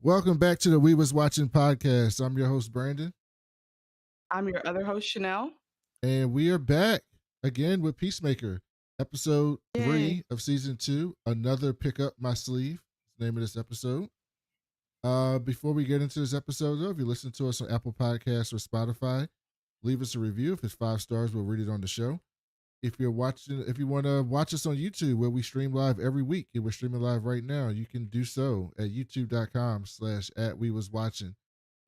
Welcome back to the We Was Watching podcast. I'm your host, Brandon. I'm your other host, Chanel. And we are back again with Peacemaker, episode Yay. 3 of season 2. Another pick up my sleeve. Is the name of this episode. Before we get into this episode, though, if you listen to us on Apple Podcasts or Spotify, leave us a review. If it's 5 stars, we'll read it on the show. If you want to watch us on YouTube, where we stream live every week, and we're streaming live right now, you can do so at youtube.com/@WeWasWatching,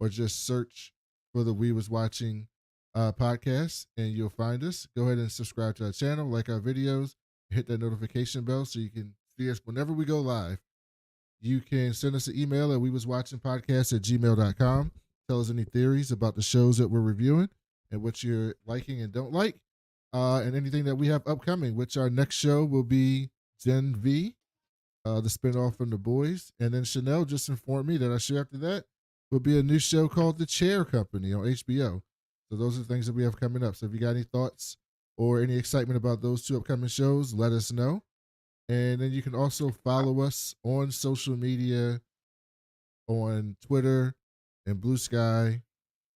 or just search for the We Was Watching podcast, and you'll find us. Go ahead and subscribe to our channel, like our videos, hit that notification bell so you can see us whenever we go live. You can send us an email at wewaswatchingpodcast@gmail.com. Tell us any theories about the shows that we're reviewing and what you're liking and don't like. And anything that we have upcoming, which our next show will be Gen V, the spinoff from The Boys. And then Chanel just informed me that our show after that will be a new show called The Chair Company on HBO. So those are the things that we have coming up. So if you got any thoughts or any excitement about those two upcoming shows, let us know. And then you can also follow us on social media, on Twitter and Blue Sky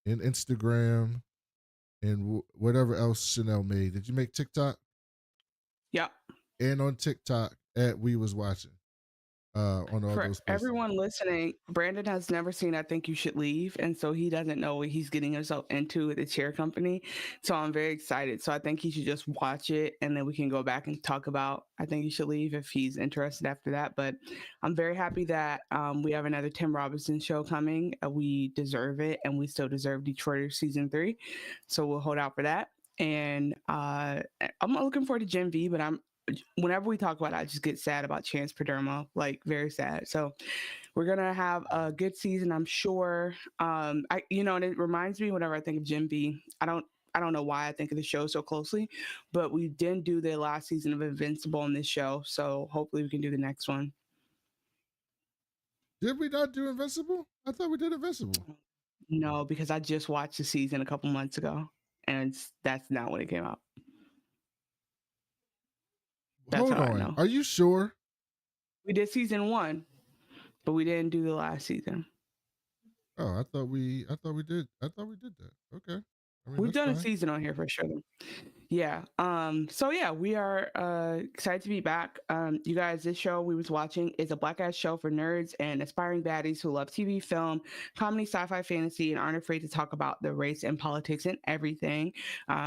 and Instagram and whatever else Chanel made. Did you make TikTok? Yeah. And on TikTok at We Was Watching. On all For those places. everyone listening, Brandon has never seen I Think You Should Leave, and so he doesn't know what he's getting himself into with the chair company. So I'm very excited. So I think he should just watch it, and then we can go back and talk about I Think You Should Leave if he's interested after that. But I'm very happy that we have another Tim Robinson show coming. We deserve it, and we still deserve Detroiters season 3. So we'll hold out for that. And I'm looking forward to Gen V, but whenever we talk about it, I just get sad about Chance Perderma, like very sad. So we're gonna have a good season, I'm sure. And it reminds me whenever I think of Gen V, I don't know why I think of the show so closely, but we didn't do the last season of Invincible on this show, so hopefully we can do the next one. Did we not do Invincible? I thought we did Invincible. No, because I just watched the season a couple months ago, and that's not when it came out. That's Hold on. Are you sure? We did season 1, but we didn't do the last season. Oh, I thought we did that. Okay. I mean, we've done a season on here for sure. Yeah. So yeah, we are excited to be back. You guys, this show We Was Watching is a black ass show for nerds and aspiring baddies who love TV, film, comedy, sci-fi, fantasy, and aren't afraid to talk about the race and politics and everything.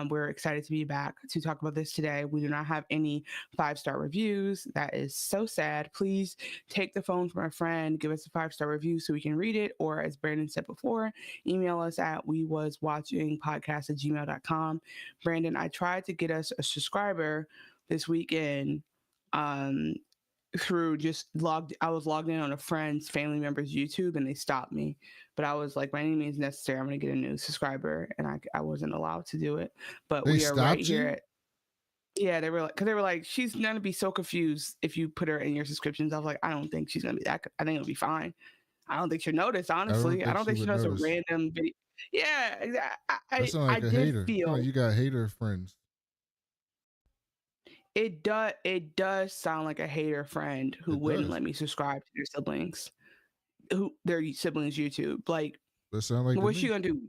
We're excited to be back to talk about this today. We do not have any 5-star reviews. That is so sad. Please take the phone from a friend, give us a 5-star review so we can read it, or as Brandon said before, email us at wewaswatchingpodcast@gmail.com. Brandon, I tried to get us a subscriber this weekend through I was logged in on a friend's family member's YouTube, and they stopped me. But I was like, by any means necessary, I'm going to get a new subscriber, and I wasn't allowed to do it. But we are right here. Yeah, they were like, she's going to be so confused if you put her in your subscriptions. I was like, I don't think she's going to be that. I think it'll be fine. I don't think she'll notice, honestly. I don't think she'll notice a random video. Yeah, I did feel like you got hater friends. It does sound like a hater friend who wouldn't let me subscribe to their siblings YouTube. Like, what's she gonna do?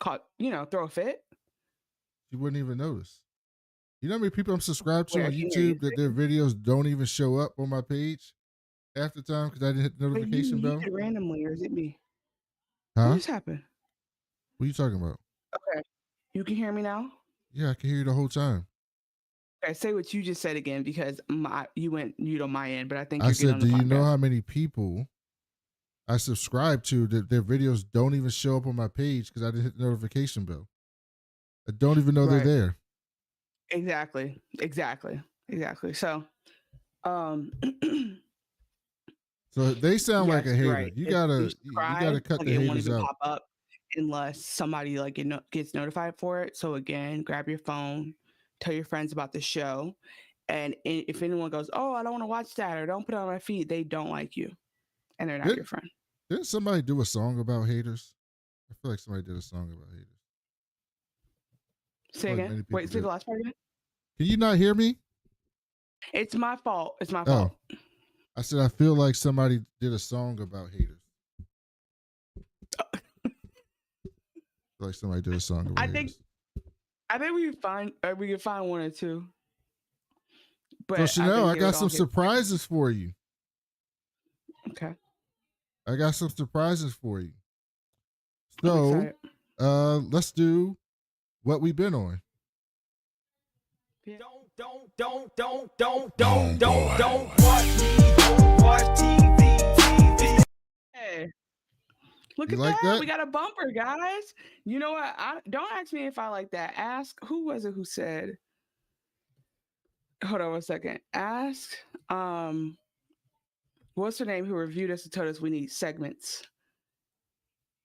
Throw a fit? She wouldn't even notice. You know how many people I'm subscribed to on YouTube that their videos don't even show up on my page half the time because I didn't hit the notification bell? Randomly, or is it me? Huh? What just happened? What are you talking about? Okay, you can hear me now? Yeah, I can hear you the whole time. Okay, say what you just said again, because you went mute on my end, but I think I said, do you know how many people I subscribe to that their videos don't even show up on my page because I didn't hit the notification bell? I don't even know they're there. Exactly. So, so they sound like a hater. Right. You gotta cut the haters out. Pop up unless somebody gets notified for it. So again, grab your phone, tell your friends about the show, and if anyone goes, "Oh, I don't want to watch that," or "Don't put it on my feed," they don't like you, and they're not your friend. Didn't somebody do a song about haters? I feel like somebody did a song about haters. Say again. Wait, say the last part again. Can you not hear me? It's my fault. It's my fault. I said I feel like somebody did a song about haters. Like somebody did a song about I think haters. we can find one or two. So But I Chanel, think I they got would some all get surprises for you. okay. I got some surprises for you. I'm So, excited. let's do what we've been on. Don't watch me, don't watch TV. Hey, look You at like that. that? We got a bumper, guys. You know what? Don't ask me if I like that. Ask who was it who said, hold on one second. Ask what's her name who reviewed us and told us we need segments.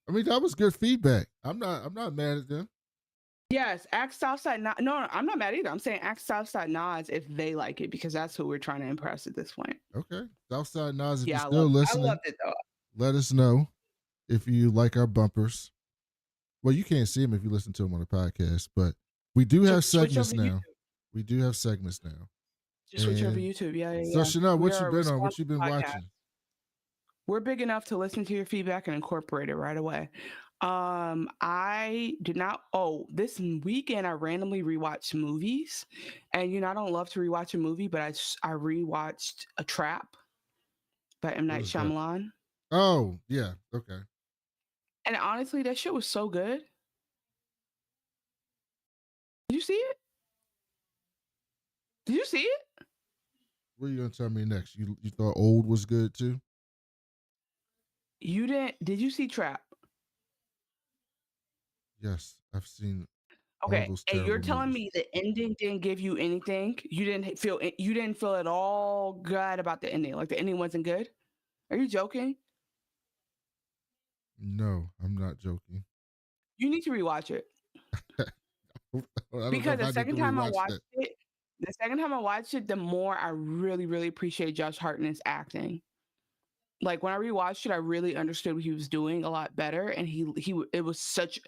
I mean, that was good feedback. I'm not mad at them. Yes, ask Southside. No, I'm not mad either. I'm saying ask Southside Nods if they like it because that's who we're trying to impress at this point. Okay. Southside Nas, if Yeah, you're still listening, I loved it though. let us know if you like our bumpers. Well, you can't see them if you listen to them on the podcast, but we do have segments now. YouTube. We do have segments now. Just switch over YouTube. Yeah. So Chanel, We what you are a been on? What you responsive been podcast. watching? We're big enough to listen to your feedback and incorporate it right away. I did not. Oh, this weekend I randomly rewatched movies, and I don't love to rewatch a movie, but I rewatched A Trap by M. Night Shyamalan. Oh yeah, okay. And honestly, that shit was so good. Did you see it? Did you see it? What are you gonna tell me next? You thought Old was good too? You didn't? Did you see Trap? Yes, I've seen. Okay, and you're telling me the ending didn't give you anything? You didn't feel at all good about the ending? Like the ending wasn't good? Are you joking? No, I'm not joking. You need to rewatch it. Because the second time I watched it, the more I really, really appreciate Josh Hartnett's acting. Like when I rewatched it, I really understood what he was doing a lot better, and it was such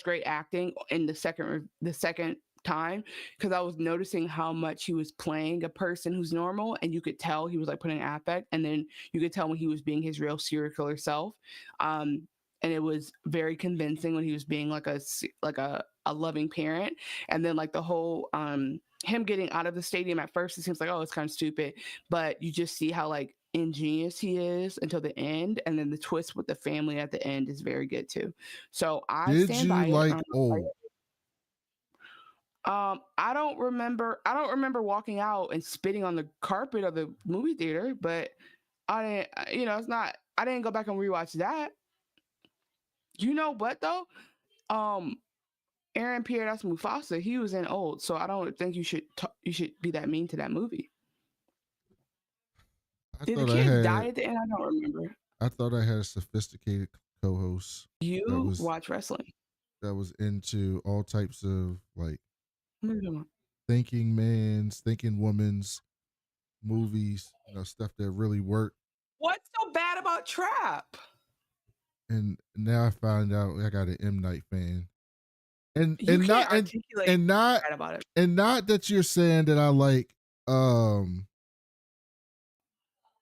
great acting in the second time because I was noticing how much he was playing a person who's normal, and you could tell he was like putting affect, and then you could tell when he was being his real serial killer self. And it was very convincing when he was being like a loving parent, and then like the whole him getting out of the stadium at first, it seems like, oh, it's kind of stupid, but you just see how like ingenious he is until the end, and then the twist with the family at the end is very good too. So I stand by it. Old? I don't remember walking out and spitting on the carpet of the movie theater, but I didn't, it's not, I didn't go back and rewatch that. You know what though? Aaron Pierre, that's Mufasa. He was in Old, so I don't think you should be that mean to that movie. Did the kid die at the end? I don't remember. I thought I had a sophisticated co-host. You watch wrestling. That was into all types of like thinking man's, thinking woman's movies, stuff that really worked. What's so bad about Trap? And now I find out I got an M. Night fan. And you and can't not articulate and not about it. And not that you're saying that I like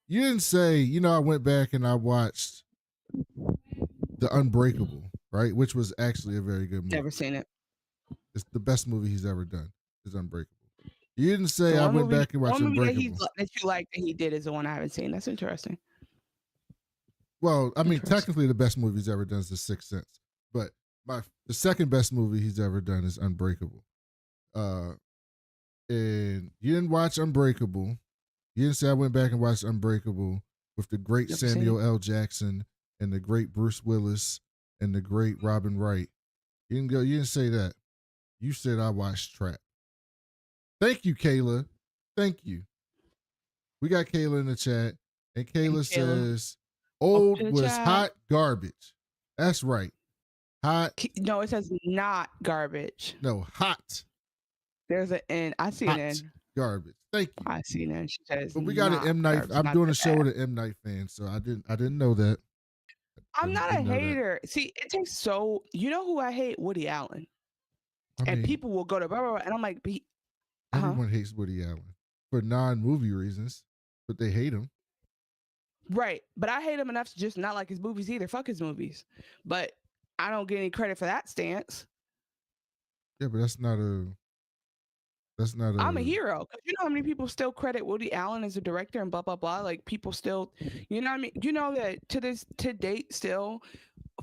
you didn't say, I went back and I watched The Unbreakable, right? Which was actually a very good movie. Never seen it. It's the best movie he's ever done. Is Unbreakable. You didn't say I went back and watched Unbreakable. That you like that he did is the one I haven't seen. That's interesting. Well, I mean, technically the best movie he's ever done is The Sixth Sense. But the second best movie he's ever done is Unbreakable. And you didn't watch Unbreakable. You didn't say I went back and watched Unbreakable with the great Samuel L. Jackson and the great Bruce Willis and the great Robin Wright. You didn't say that. You said I watched Trap. Thank you, Kayla. Thank you. We got Kayla in the chat, and Kayla says Old was hot garbage. That's right. Hot. No, it says not garbage. No, hot. There's an N. I see an N. Garbage. Thank you. I see an N. She says. But we got an M. Night. I'm doing a show with an M. Night fan, so I didn't know that. I'm not a hater. See, it takes so. You know who I hate? Woody Allen. And people will go to blah, blah, blah, and I'm like, everyone hates Woody Allen for non-movie reasons, but they hate him. Right. But I hate him enough to just not like his movies either. Fuck his movies. But I don't get any credit for that stance. Yeah, but that's not a. That's not I'm a a. hero. Because you know how many people still credit Woody Allen as a director and blah, blah, blah. Like people still, you know what I mean? You know that to date still,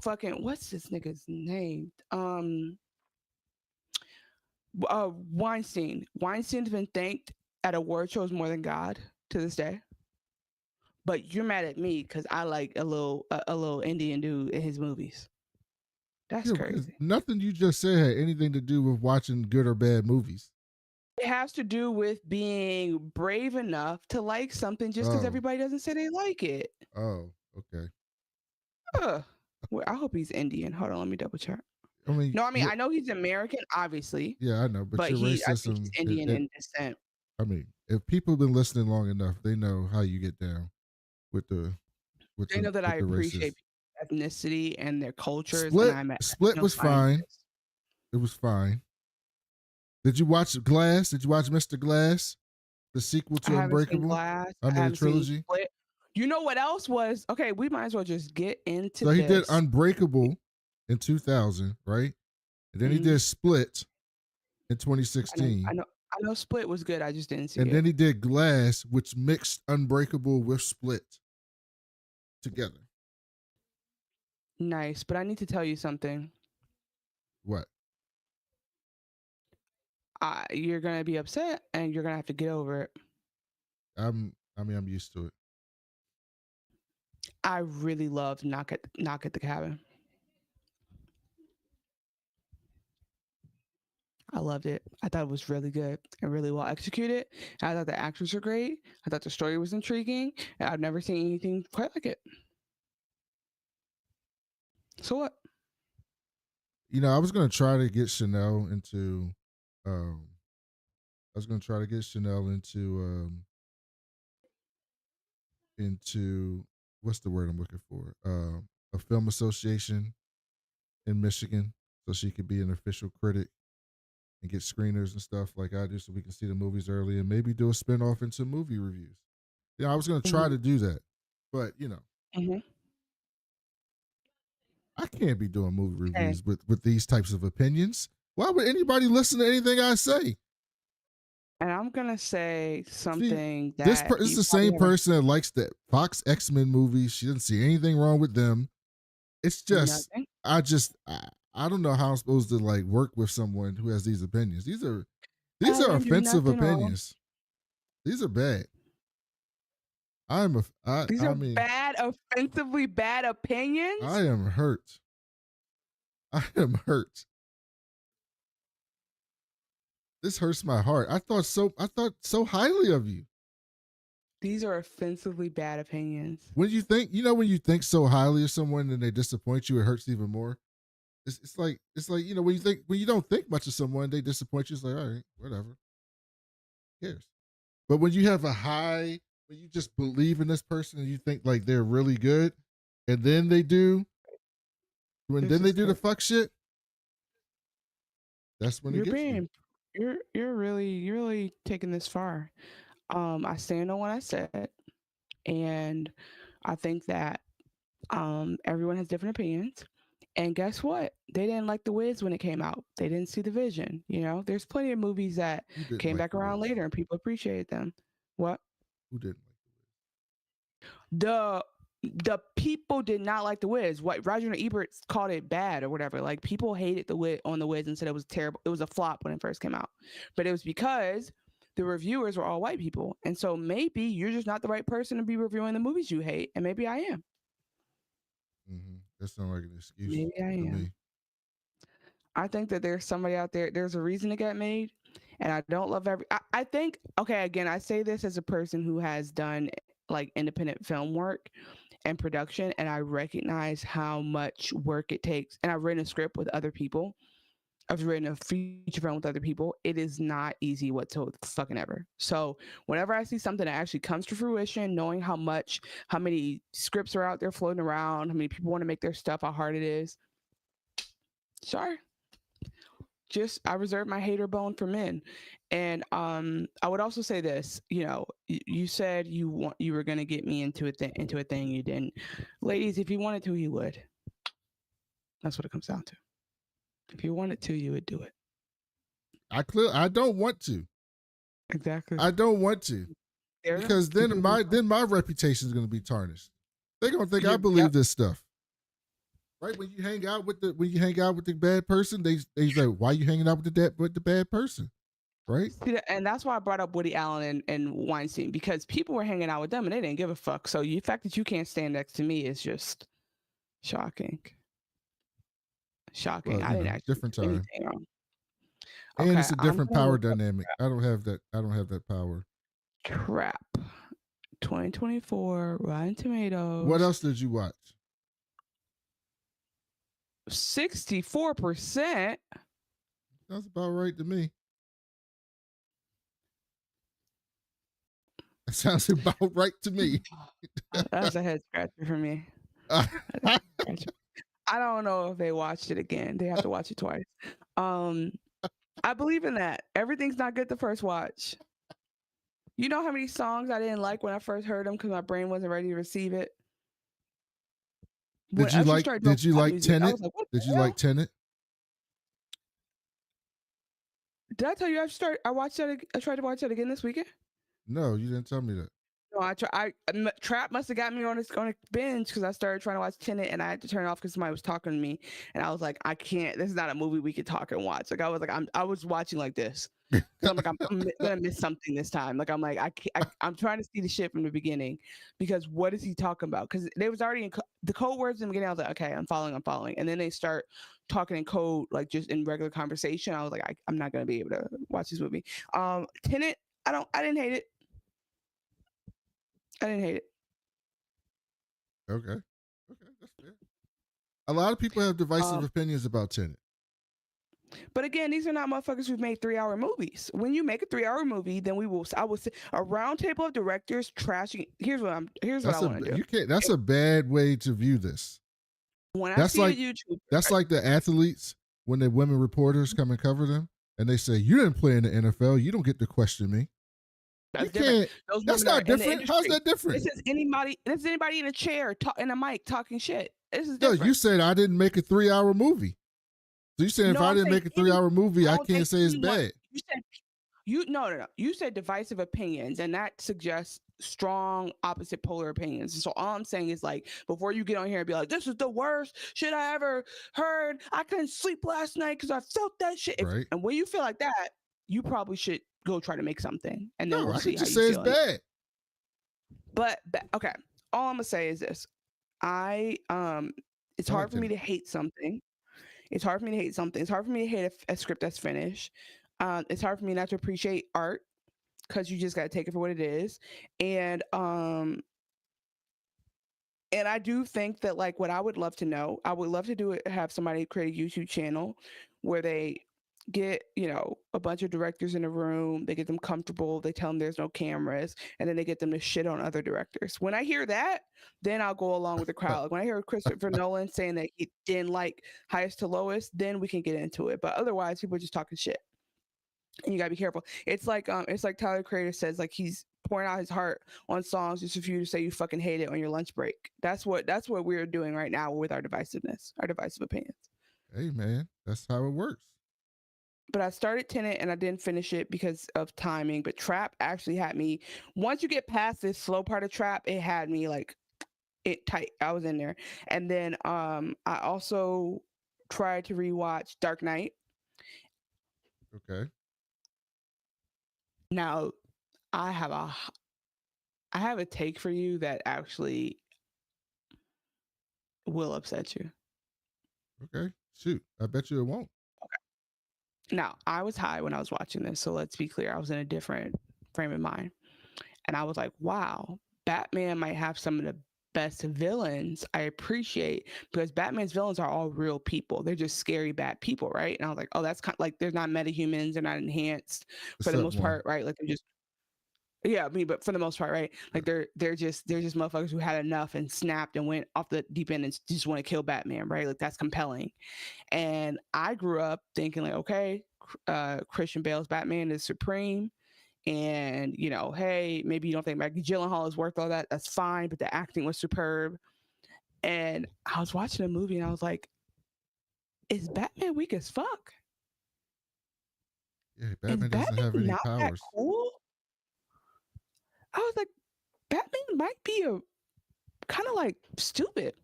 fucking, what's this nigga's name? Weinstein. Weinstein's been thanked at award shows more than God to this day. But you're mad at me because I like a little Indian dude in his movies. That's Yeah, because crazy. nothing you just said had anything to do with watching good or bad movies. It has to do with being brave enough to like something just because Oh, everybody doesn't say they like it. oh, okay. Well, I hope he's Indian. Hold on, let me double check. I mean, No, I mean I know he's American, obviously, yeah, I know, but but your I think he's racism. Indian in descent. I mean, if people have been listening long enough, they know how you get down with the They know that I racist. appreciate ethnicity and their cultures, and Split was fine. It was fine. Did you watch Glass? Did you watch Mr. Glass, the sequel to Unbreakable? Glass. I mean, the trilogy. You know what else was? Okay, we might as well just get into So he did this. Unbreakable in 2000, right? And then he did Split in 2016. I know Split was good. I just didn't see it. And then he did Glass, which mixed Unbreakable with Split together. Nice, but I need to tell you something. What? You're gonna be upset, and you're gonna have to get over it. I'm used to it. I really loved Knock at the Cabin. I loved it. I thought it was really good and really well executed. I thought the actors were great. I thought the story was intriguing. And I've never seen anything quite like it. So what? You know, I was gonna try to get Chanel into into what's the word I'm looking for? A film association in Michigan, so she could be an official critic and get screeners and stuff like I do, so we can see the movies early and maybe do a spinoff into movie reviews. Yeah, I was gonna try to do that, but you know, I can't be doing movie reviews with these types of opinions. Why would anybody listen to anything I say? And I'm gonna say something that this is the same person that likes the Fox X-Men movies. She doesn't see anything wrong with them. It's just I don't know how I'm supposed to like work with someone who has these opinions. These are offensive opinions. These are bad. These are bad, offensively bad opinions. I am hurt. I am hurt. This hurts my heart. I thought so highly of you. These are offensively bad opinions. When you think so highly of someone and they disappoint you, it hurts even more. It's like you know when you don't think much of someone, they disappoint you. It's like, all right, whatever. Who cares? But when you have when you just believe in this person and you think like they're really good, and then they do, the fuck shit. That's when it gets you. You're really taking this far. I stand on what I said, and I think that everyone has different opinions. And guess what? They didn't like The Wiz when it came out. They didn't see the vision. You know, there's plenty of movies that came back around later and people appreciated them. What? Who didn't like the people did not like The Wiz. What Roger Ebert called it bad or whatever. Like people hated The Wiz and said it was terrible. It was a flop when it first came out. But it was because the reviewers were all white people. And so maybe you're just not the right person to be reviewing the movies you hate. And maybe I am. Mm-hmm. That sounds like an excuse. Maybe I am. Me. I think that there's somebody out there. There's a reason it got made. And I don't love I think, okay, again, I say this as a person who has done like independent film work and production, and I recognize how much work it takes. And I've written a script with other people. I've written a feature film with other people. It is not easy whatsoever fucking ever. So whenever I see something that actually comes to fruition, knowing how many scripts are out there floating around, how many people want to make their stuff, how hard it is. Sure. I reserve my hater bone for men. And I would also say this, you said you were gonna get me into a thing you didn't. Ladies, if you wanted to, you would. That's what it comes down to. If you wanted to, you would do it. I don't want to. Exactly. I don't want to. Because then my reputation is going to be tarnished. They're going to think I believe this stuff. Right? When you hang out with the bad person, they say, "Why are you hanging out with the bad person?" Right? See, and that's why I brought up Woody Allen and Weinstein, because people were hanging out with them and they didn't give a fuck. So the fact that you can't stand next to me is just shocking. Well, I didn't actually different do time. anything wrong. And it's a different power dynamic. I don't have that power. Trap 2024 Rotten Tomatoes. What else did you watch? 64%. That's about right to me. That sounds about right to me. That's a head scratcher for me. I don't know if they watched it again. They have to watch it twice. I believe in that. Everything's not good the first watch. You know how many songs I didn't like when I first heard them because my brain wasn't ready to receive it? Did you like Tenant? Did you like Tenant? Did I tell you I watched that? I tried to watch that again this weekend. No, you didn't tell me that. No, Trap must have got me on a binge because I started trying to watch Tenant and I had to turn it off because somebody was talking to me and I was like, I can't. This is not a movie we could talk and watch. Like I was watching like this. I'm like, I'm gonna miss something this time. Like I'm like, I'm trying to see the shit from the beginning because what is he talking about? Because they was already in the code words in the beginning. I was like, okay, I'm following, and then they start talking in code like just in regular conversation. I was like, I'm not gonna be able to watch this movie. Tenant, I didn't hate it. I didn't hate it. Okay, that's fair. A lot of people have divisive opinions about Tenant. But again, these are not motherfuckers who've made 3-hour movies. When you make a 3-hour movie, then I will say a round table of directors trashing. Here's what I want to do. You can't. That's a bad way to view this. When I see YouTube, that's like the athletes when the women reporters come and cover them, and they say, "You didn't play in the NFL. You don't get to question me." That's different. That's not different. How's that different? This is anybody in a chair in a mic talking shit. This is no. different. You said I didn't make a 3-hour movie. So you saying if I didn't make a 3-hour movie, I can't say it's bad. You said no. You said divisive opinions, and that suggests strong opposite polar opinions. So all I'm saying is like before you get on here and be like, "This is the worst shit I ever heard. I couldn't sleep last night because I felt that shit." Right. And when you feel like that, you probably should go try to make something, and then we'll see how you say feel. It's bad. But okay, all I'm gonna say is this: it's hard for me to hate something. It's hard for me to hate something. It's hard for me to hate a script that's finished. It's hard for me not to appreciate art because you just got to take it for what it is. And I do think that like what I would love to know, I would love to do it, have somebody create a YouTube channel where they get, a bunch of directors in a room, they get them comfortable, they tell them there's no cameras, and then they get them to shit on other directors. When I hear that, then I'll go along with the crowd. Like when I hear Christopher Nolan saying that he didn't like Highest to Lowest, then we can get into it. But otherwise, people are just talking shit. And you gotta be careful. It's like Tyler Creator says, like he's pouring out his heart on songs just for you to say you fucking hate it on your lunch break. That's what we're doing right now with our divisiveness, our divisive opinions. Hey man, that's how it works. But I started Tenant and I didn't finish it because of timing. But Trap actually had me. Once you get past this slow part of Trap, it had me like it tight. I was in there. And then I also tried to rewatch Dark Knight. Okay. Now I have a take for you that actually will upset you. Okay. Shoot. I bet you it won't. Now, I was high when I was watching this, so let's be clear. I was in a different frame of mind. And I was like, wow, Batman might have some of the best villains I appreciate because Batman's villains are all real people. They're just scary bad people, right? And I was like, oh, that's kind of like they're not metahumans, they're not enhanced for the most part, right? Like they're just Yeah, I mean, but for the most part, right? Like they're just motherfuckers who had enough and snapped and went off the deep end and just want to kill Batman, right? Like that's compelling. And I grew up thinking like, okay, Christian Bale's Batman is supreme, and hey, maybe you don't think Maggie Gyllenhaal is worth all that. That's fine, but the acting was superb. And I was watching a movie and I was like, is Batman weak as fuck? Yeah, Is Batman doesn't Batman have any not that powers. cool? I was like, Batman might be a kind of like stupid,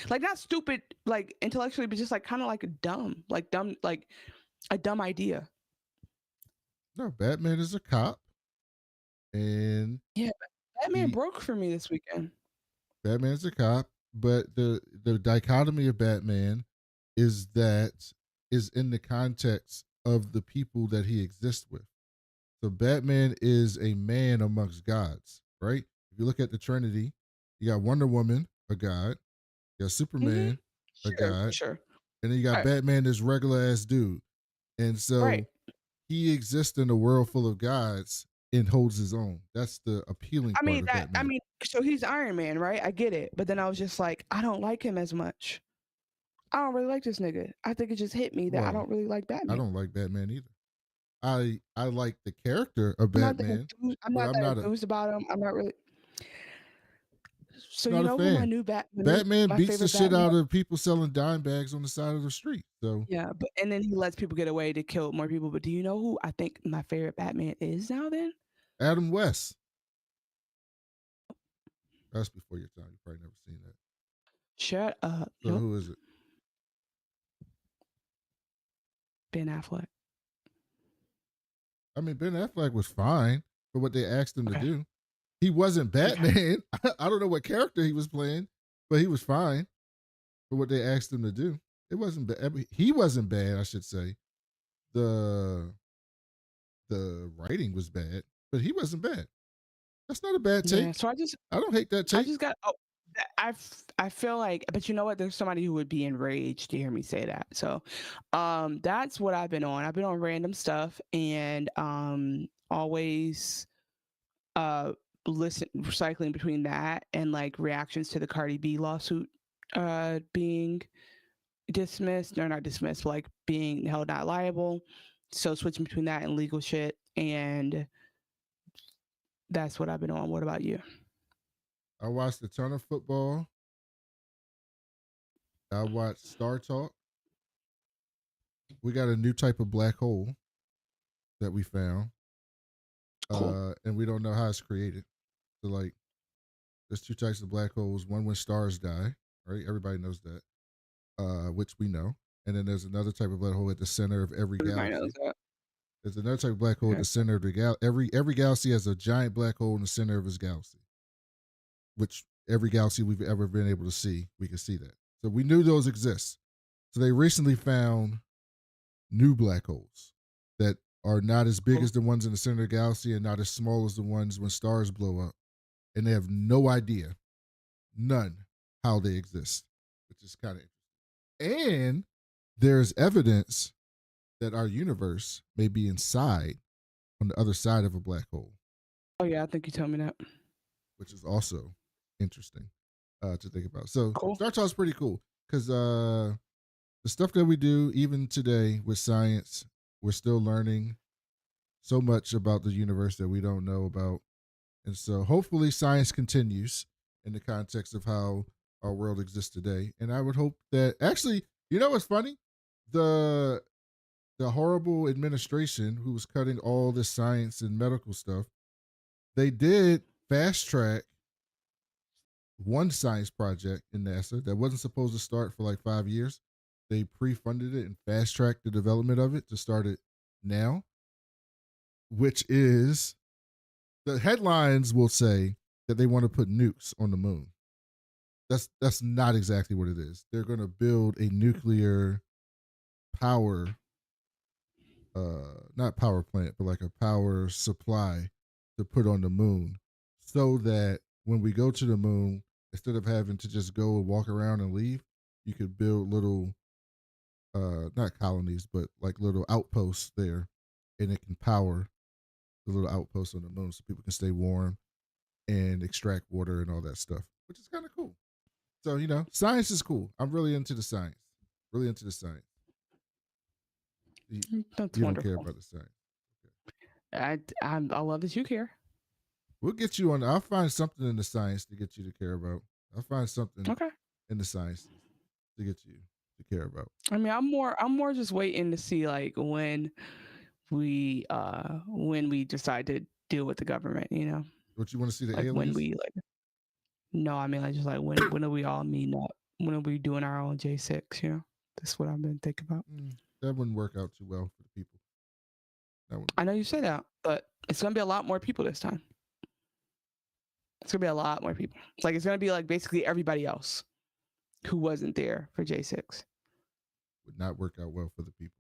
like not stupid like intellectually, but just like kind of like dumb, like a dumb idea. No, Batman is a cop, and Yeah, Batman he broke for me this weekend. Batman's a cop, but the dichotomy of Batman is in the context of the people that he exists with. So Batman is a man amongst gods, right? If you look at the Trinity, you got Wonder Woman, a god, you got Superman, a Sure, god, sure. and then you got Right. Batman, this regular ass dude. And so Right. he exists in a world full of gods and holds his own. That's the appealing I part mean of that. I Batman. mean, so he's Iron Man, right? I get it, but then I was just like, I don't like him as much. I don't really like this nigga. I think it just hit me that I Well, don't really like I Batman. don't like Batman either. I like the character of I'm not that Batman, enthused, I'm but not I'm that not enthused about him. I'm not really. So you not a know who my fan. new Batman my beats the favorite shit Batman? out of people selling dime bags on the side of the street. So Yeah, but and then he lets people get away to kill more people. But do you know who I think my favorite Batman is now? Then Adam West. That's before your time. You probably never seen that. shut up. So Nope. who is it? Ben Affleck. I mean, Ben Affleck was fine for what they asked him to Okay. do. He wasn't Batman. I don't know what character he was playing, but he was fine for what they asked him to do. It wasn't bad. I mean, he wasn't bad, I should say. The writing was bad, but he wasn't bad. That's not a bad take. Yeah. So I don't hate that I take. just got. Oh, I feel like, but you know what? There's somebody who would be enraged to hear me say that. So, that's what I've been on. I've been on random stuff and always listen recycling between that and like reactions to the Cardi B lawsuit being dismissed or not dismissed, but like being held not liable. So switching between that and legal shit, and that's what I've been on. What about you? I watched a ton of football. I watched Star Talk. We got a new type of black hole that we found. Cool. And we don't know how it's created. So like there's two types of black holes. One when stars die, right? Everybody knows that. Which we know. And then there's another type of black hole at the center of every Everybody knows galaxy. that. There's another type of black hole at Okay. the center of the galaxy. Every galaxy has a giant black hole in the center of its galaxy. Which every galaxy we've ever been able to see, we can see that. So we knew those exist. So they recently found new black holes that are not as big Cool. as the ones in the center of the galaxy and not as small as the ones when stars blow up. And they have no idea, none, how they exist, which is kind of interesting. And there's evidence that our universe may be inside on the other side of a black hole. Oh yeah, I think you told me that. Which is also interesting to think about. So Cool. Star Talk is pretty cool because the stuff that we do, even today with science, we're still learning so much about the universe that we don't know about. And so hopefully science continues in the context of how our world exists today. And I would hope that actually, you know what's funny? The horrible administration who was cutting all this science and medical stuff, they did fast track one science project in NASA that wasn't supposed to start for like 5 years. They pre-funded it and fast tracked the development of it to start it now, which is the headlines will say that they want to put nukes on the moon. That's not exactly what it is. They're going to build a nuclear power, not power plant, but like a power supply to put on the moon, so that when we go to the moon, instead of having to just go and walk around and leave, you could build little, not colonies, but like little outposts there, and it can power the little outpost on the moon so people can stay warm and extract water and all that stuff, which is kind of cool. So, you know, science is cool. I'm really into the science. Really into the science. That's you don't wonderful. care about the science. I love that you care. We'll get you on. I'll find something in the science to get you to care about. I'll find something Okay. in the science to get you to care about. I mean, I'm more just waiting to see like when we decide to deal with the government, you know. What you want to see the Like aliens? when we like no, I mean like just like when are we all meeting up? When are we doing our own J6, you know? That's what I've been thinking about. That wouldn't work out too well for the people. I know you say that, but it's gonna be a lot more people this time. It's gonna be a lot more people. Like it's gonna be like basically everybody else who wasn't there for J6. Would not work out well for the people.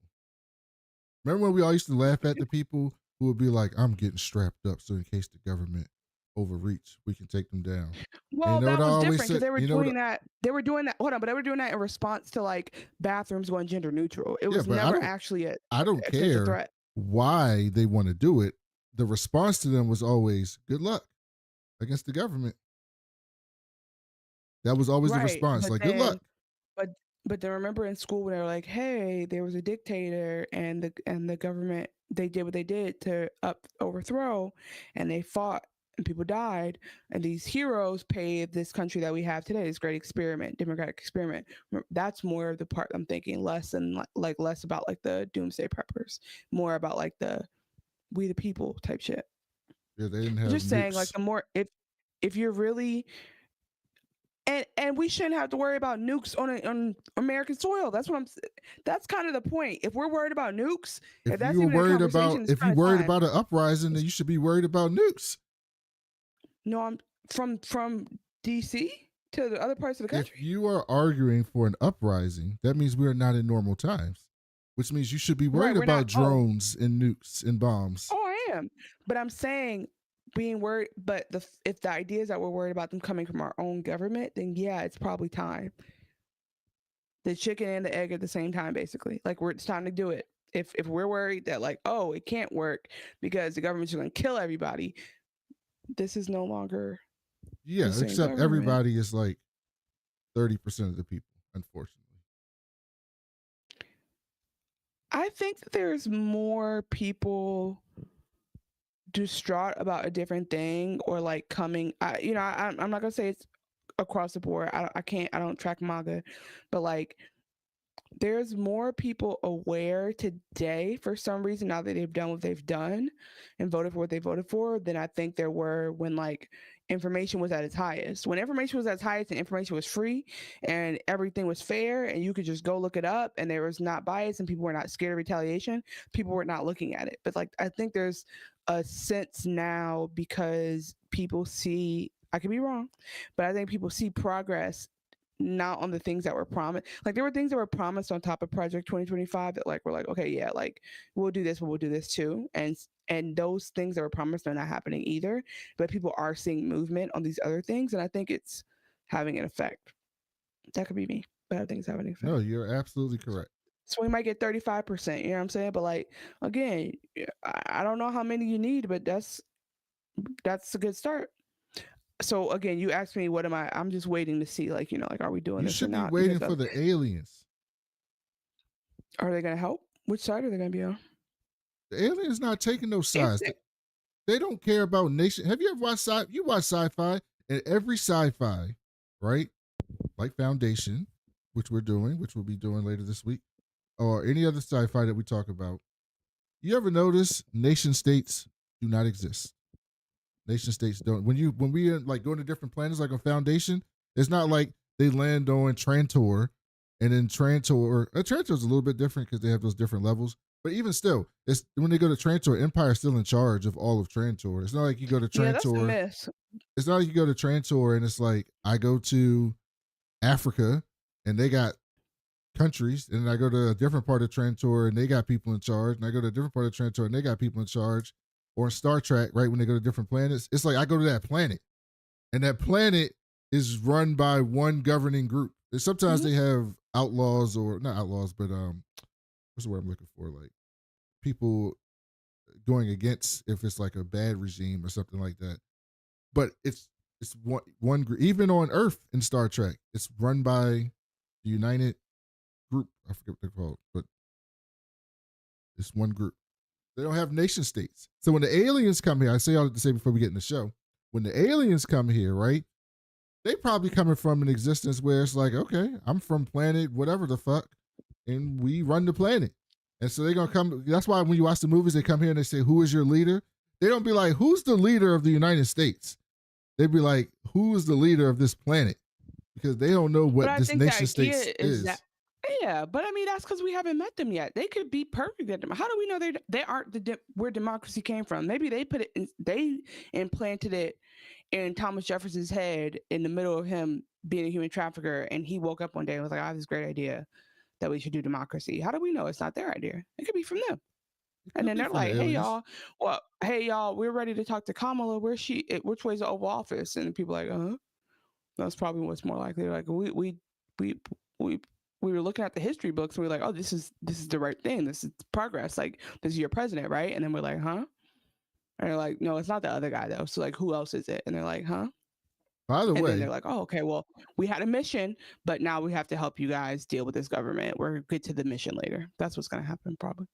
Remember when we all used to laugh at the people who would be like, I'm getting strapped up so in case the government overreach, we can take them down. Well, that was different because they were doing that. They were doing that. Hold on, but they were doing that in response to like bathrooms going gender neutral. It was never actually I don't care threat. Why they want to do it. The response to them was always good luck against the government. That was always the response, like good luck. But then remember in school when they were like, hey, there was a dictator and the government, they did what they did to overthrow, and they fought and people died, and these heroes paved this country that we have today, this great experiment, democratic experiment. That's more of the part I'm thinking, less about like the doomsday preppers, more about like the we the people type shit. Yeah, they didn't have just nukes. saying like the more if you're really and we shouldn't have to worry about nukes on American soil. That's kind of the point. If we're worried about nukes, if that's even a conversation, if you're worried about an uprising, then you should be worried about nukes. No, I'm from DC to the other parts of the country. If you are arguing for an uprising, that means we are not in normal times, which means you should be worried about drones and nukes and bombs. Oh, I am. But I'm saying being worried, but if the idea is that we're worried about them coming from our own government, then yeah, it's probably time. The chicken and the egg at the same time, basically. Like it's time to do it. If we're worried that like, oh, it can't work because the government's going to kill everybody, this is no longer. Yeah, except everybody is like 30% of the people, unfortunately. I think that there's more people distraught about a different thing or like coming. I'm not gonna say it's across the board. I don't track manga, but like there's more people aware today for some reason now that they've done what they've done and voted for what they voted for than I think there were when like information was at its highest. When information was at its highest and information was free and everything was fair and you could just go look it up and there was not bias and people were not scared of retaliation, people were not looking at it. But like I think there's a sense now because people see, I could be wrong, but I think people see progress not on the things that were promised. Like there were things that were promised on top of Project 2025 that like were like, okay, yeah, like we'll do this, but we'll do this too. And those things that were promised are not happening either. But people are seeing movement on these other things, and I think it's having an effect. That could be me, but I think it's having an effect. No, you're absolutely correct. So we might get 35%, you know what I'm saying? But like again, I don't know how many you need, but that's a good start. So again, you asked me, what am I? I'm just waiting to see, like, you know, like, are we doing this or not? You should be waiting for the aliens. Are they going to help? Which side are they going to be on? The aliens not taking no sides. They don't care about nation. Have you ever watched you watch sci-fi? And every sci-fi, right? Like Foundation, which we'll be doing later this week, or any other sci-fi that we talk about. You ever notice nation states do not exist? Nation states don't. When we like going to different planets, like on Foundation, it's not like they land on Trantor, and then Trantor is a little bit different because they have those different levels. But even still, it's when they go to Trantor, Empire's still in charge of all of Trantor. It's not like you go to Trantor. Yeah, that's a mess. It's not like you go to Trantor and it's like I go to Africa and they got countries, and then I go to a different part of Trantor and they got people in charge, and I go to a different part of Trantor and they got people in charge. Or in Star Trek, right, when they go to different planets, it's like I go to that planet, and that planet is run by one governing group. And sometimes they have outlaws, or not outlaws, but what's the word I'm looking for? Like people going against if it's like a bad regime or something like that. But it's one group. Even on Earth in Star Trek, it's run by the United Group. I forget what they're called, but it's one group. They don't have nation states. So when the aliens come here, I say all to say before we get in the show, when the aliens come here, right? They probably coming from an existence where it's like, okay, I'm from planet whatever the fuck, and we run the planet. And so they're gonna come. That's why when you watch the movies, they come here and they say, "Who is your leader?" They don't be like, "Who's the leader of the United States?" They'd be like, "Who is the leader of this planet?" Because they don't know what this nation state is. Yeah, but I mean that's because we haven't met them yet. They could be perfect at them. How do we know they aren't where democracy came from? Maybe they put it in, they implanted it in Thomas Jefferson's head in the middle of him being a human trafficker, and he woke up one day and was like, "I have this great idea that we should do democracy." How do we know it's not their idea? It could be from them. And then they're like, "Hey y'all, we're ready to talk to Kamala. Where's she? Which way's the Oval Office?" And people are like, that's probably what's more likely. They're like, we were looking at the history books and we were like, "Oh, this is the right thing. This is progress. Like, this is your president, right?" And then we're like, "Huh?" And they're like, "No, it's not the other guy though. So like, who else is it?" And they're like, "Huh?" By the and way, then they're like, "Oh, okay. Well, we had a mission, but now we have to help you guys deal with this government. We'll get to the mission later." That's what's gonna happen probably.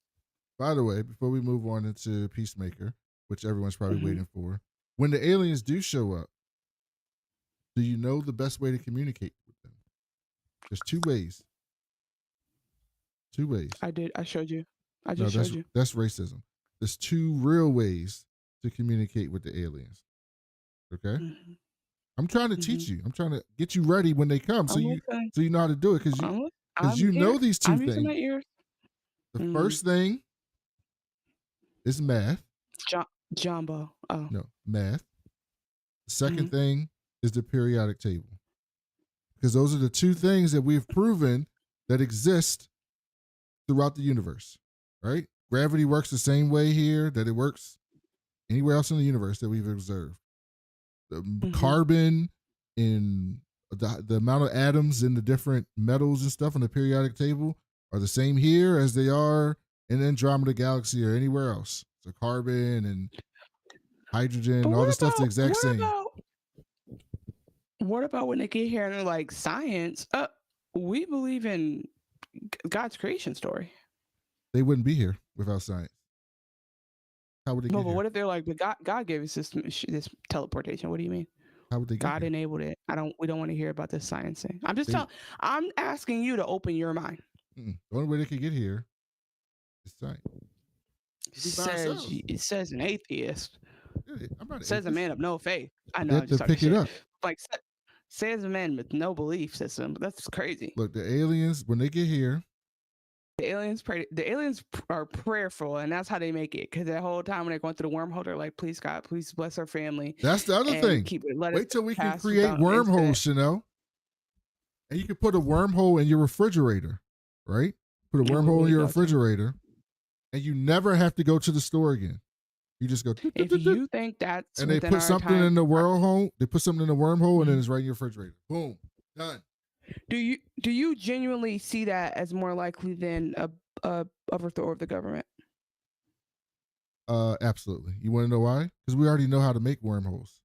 by the way, before we move on into Peacemaker, which everyone's probably Mhm. waiting for, when the aliens do show up, do you know the best way to communicate with them? There's two ways. Two ways. I did. I showed you. I just showed you. That's racism. There's two real ways to communicate with the aliens. Okay? Mhm. I'm trying to teach you. I'm trying to get you ready when they come, so you know how to do it, because you know these two I'm things. using my ears. The first thing is math. Jumbo. Oh. No, math. The second thing is the periodic table. Because those are the two things that we've proven that exist throughout the universe, right? Gravity works the same way here that it works anywhere else in the universe that we've observed. The carbon in the amount of atoms in the different metals and stuff on the periodic table are the same here as they are in the Andromeda Galaxy or anywhere else. So carbon and hydrogen, all this stuff's the exact same. What about when they get here and they're like, science? We believe in God's creation story. They wouldn't be here without science. How would they get here? But what if they're like, but God gave us this teleportation? What do you mean? How would they get God here? enabled it. We don't want to hear about this science thing. I'm asking you to open your mind. The only way they could get here is science. It says an atheist. Yeah, I'm not an says atheist. a man of no faith. I know. You have to pick it up. Like says a man with no belief system. That's crazy. Look, the aliens, when they get here, the aliens are prayerful, and that's how they make it. Because that whole time when they're going through the wormhole, they're like, "Please God, please bless our family." That's the other thing. Wait till we can create wormholes, Chanel. And you can put a wormhole in your refrigerator, right? Put a wormhole in your refrigerator, and you never have to go to the store again. You just go. If you think that's and they put something in the wormhole. They put something in the wormhole, and then it's right in your refrigerator. Boom, done. Do you genuinely see that as more likely than a overthrow of the government? Absolutely. You want to know why? Because we already know how to make wormholes.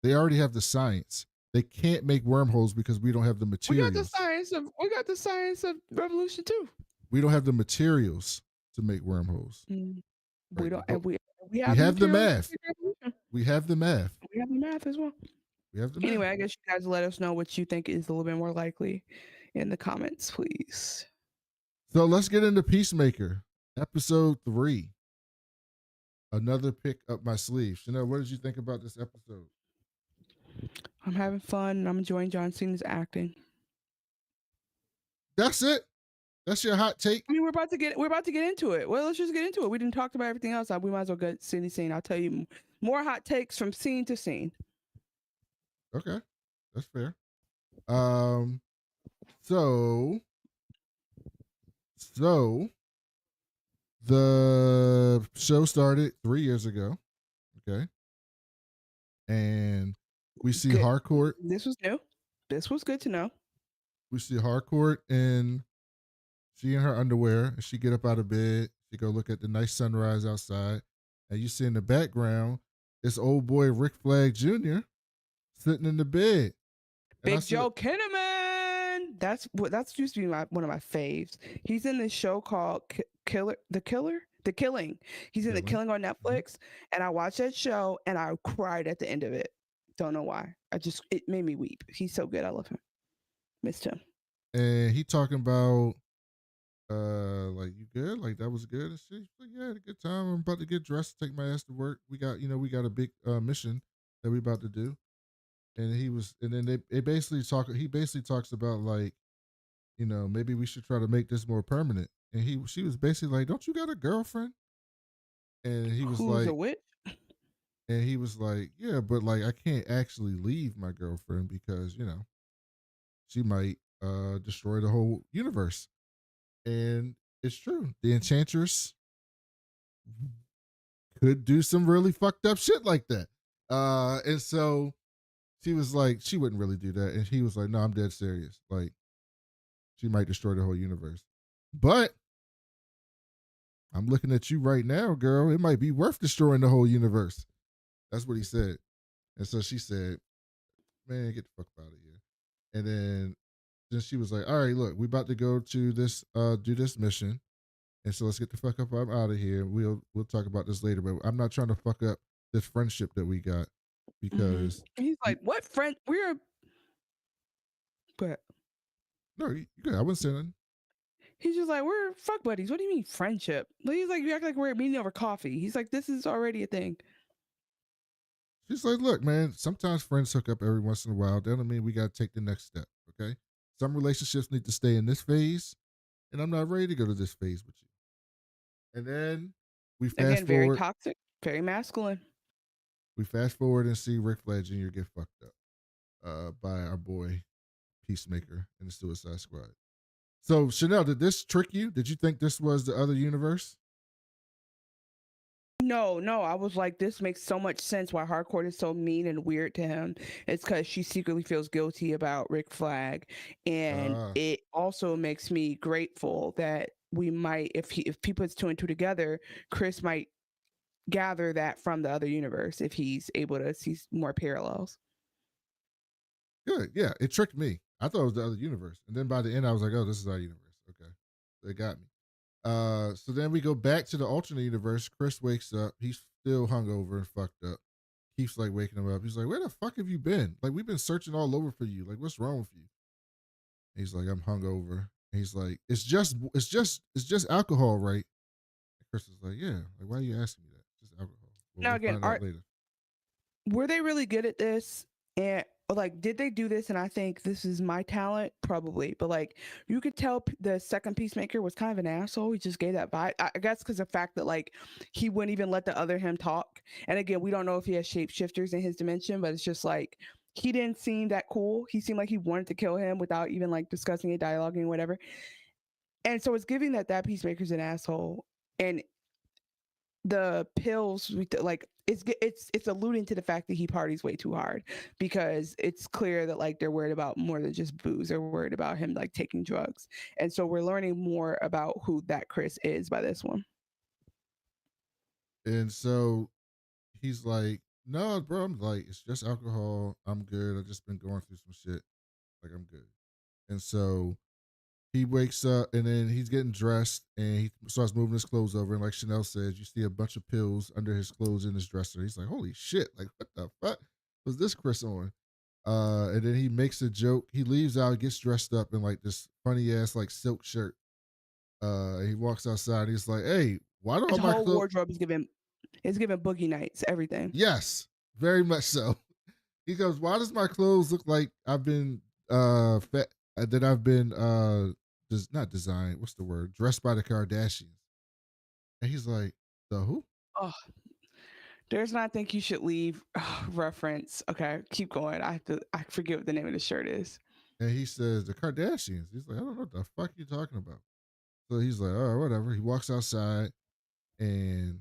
They already have the science. They can't make wormholes because we don't have the materials. We got the science of revolution too. We don't have the materials to make wormholes. We don't. And we have the math. We have the math. We have the math as well. Anyway, I guess you guys let us know what you think is a little bit more likely in the comments, please. So let's get into Peacemaker, episode 3. Another pick up my sleeve. Chanel, what did you think about this episode? I'm having fun and I'm enjoying John Cena's acting. That's it. That's your hot take. I mean, we're about to get into it. Well, let's just get into it. We didn't talk about everything else. We might as well get scene to scene. I'll tell you more hot takes from scene to scene. Okay, that's fair. So the show started 3 years ago. Okay, and we see Harcourt. This was new. This was good to know. We see Harcourt and she in her underwear, and she get up out of bed. She go look at the nice sunrise outside. And you see in the background, this old boy Rick Flag Jr. sitting in the bed. And Big Joe Kinnaman. That's used to be one of my faves. He's in this show called The Killing. He's in The Killing on Netflix, and I watched that show and I cried at the end of it. Don't know why. It made me weep. He's so good. I love him. Missed him. And he talking about like, you good? Like, that was good and shit. Like, yeah, I had a good time. I'm about to get dressed, take my ass to work. We got a big mission that we about to do. And then he basically talks about, like, maybe we should try to make this more permanent. And she was basically like, don't you got a girlfriend? And he was Who's a witch? And he was like, yeah, but like, I can't actually leave my girlfriend because, she might destroy the whole universe. And it's true. The Enchantress could do some really fucked up shit like that. And so she was like, she wouldn't really do that. And he was like, no, I'm dead serious. Like, she might destroy the whole universe. But I'm looking at you right now, girl. It might be worth destroying the whole universe. That's what he said. And so she said, man, get the fuck out of here. And then she was like, all right, look, we about to go to this, do this mission. And so let's get the fuck up. I'm out of here. We'll talk about this later, but I'm not trying to fuck up this friendship that we got because he's like, what friend? But no, I wasn't saying nothing. He's just like, we're fuck buddies. What do you mean friendship? He's like, you act like we're meeting over coffee. He's like, this is already a thing. She's like, look, man, sometimes friends hook up every once in a while. That don't mean we got to take the next step, okay? Some relationships need to stay in this phase, and I'm not ready to go to this phase with you. And then we fast forward. Very toxic, very masculine. We fast forward and see Rick Flag Jr. get fucked up by our boy Peacemaker in the Suicide Squad. So, Chanel, did this trick you? Did you think this was the other universe? No. I was like, this makes so much sense why Harcourt is so mean and weird to him. It's because she secretly feels guilty about Rick Flag. And it also makes me grateful that we might, if he puts two and two together, Chris might gather that from the other universe if he's able to see more parallels. Good. Yeah, it tricked me. I thought it was the other universe. And then by the end, I was like, oh, this is our universe. Okay. They got me. So then we go back to the alternate universe. Chris wakes up. He's still hungover and fucked up. Keeps like waking him up. He's like, where the fuck have you been? Like, we've been searching all over for you. Like, what's wrong with you? And he's like, I'm hungover. And he's like, it's just alcohol, right? And Chris is like, yeah. Like, why are you asking me that? It's just alcohol. Now again, were they really good at this? And like, did they do this? And I think this is my talent, probably. But like, you could tell the second Peacemaker was kind of an asshole. He just gave that vibe. I guess because the fact that like he wouldn't even let the other him talk. And again, we don't know if he has shapeshifters in his dimension, but it's just like he didn't seem that cool. He seemed like he wanted to kill him without even like discussing it, dialoguing, whatever. And so it's giving that Peacemaker's an asshole. And the pills, like it's alluding to the fact that he parties way too hard, because it's clear that like they're worried about more than just booze. They're worried about him like taking drugs. And so we're learning more about who that Chris is by this one. And so he's like, no, bro, I'm like, it's just alcohol. I'm good. I've just been going through some shit. Like, I'm good. And so he wakes up and then he's getting dressed and he starts moving his clothes over. And like Chanel says, you see a bunch of pills under his clothes in his dresser. He's like, holy shit. Like, what the fuck was this Chris on? And then he makes a joke. He leaves out, gets dressed up in like this funny ass like silk shirt. He walks outside. He's like, hey, why don't my whole wardrobe is giving Boogie Nights everything? Yes, very much so. He goes, why does my clothes look like I've been that I've been not designed, what's the word, dressed by the Kardashians? And he's like, the who? Oh, there's not think you should leave reference. Okay, keep going. I forget what the name of the shirt is. And he says, the Kardashians. He's like, I don't know what the fuck you talking about. So he's like, oh, whatever. He walks outside and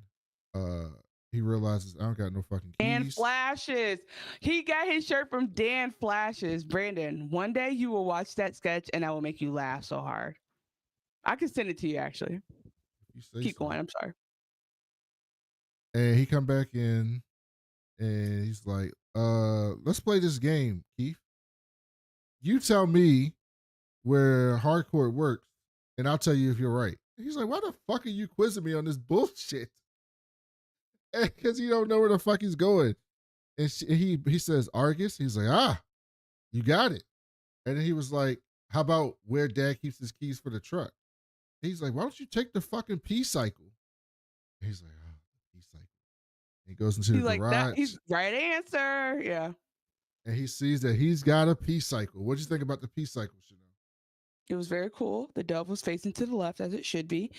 he realizes I don't got no fucking keys. Dan Flashes. He got his shirt from Dan Flashes. Brandon, one day you will watch that sketch and I will make you laugh so hard. I can send it to you actually. Keep going. I'm sorry. And he come back in and he's like, let's play this game, Keith. You tell me where Harcourt works, and I'll tell you if you're right. He's like, why the fuck are you quizzing me on this bullshit? Because you don't know where the fuck he's going. And he says, Argus. He's like, you got it. And then he was like, how about where dad keeps his keys for the truck? He's like, why don't you take the fucking P-cycle? He's like, P-cycle. He goes into the garage. That, he's right answer. Yeah. And he sees that he's got a P-cycle. What do you think about the P-cycle, Chanel? It was very cool. The dove was facing to the left as it should be.